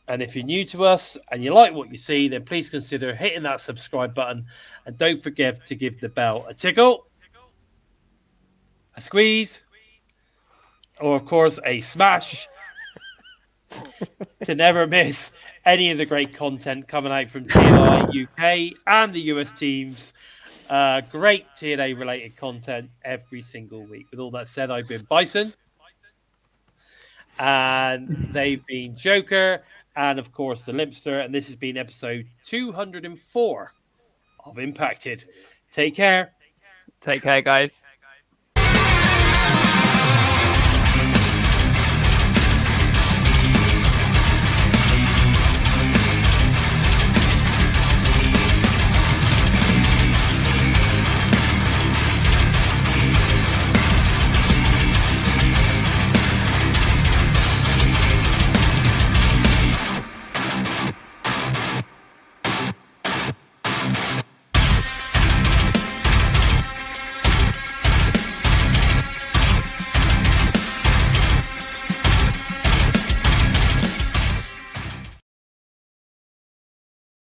S1: And if you're new to us and you like what you see, then please consider hitting that subscribe button. And don't forget to give the bell a tickle, a squeeze, or of course a smash to never miss any of the great content coming out from TNI UK and the US teams. Great TNA related content every single week. With all that said, I've been Bison, and they've been Joker, and of course the Limpster, and this has been episode 204 of Impacted. Take care.
S3: Take care, guys.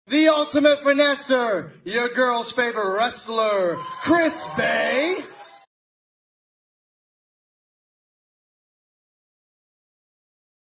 S8: The ultimate finesser, your girl's favorite wrestler, Chris Bay.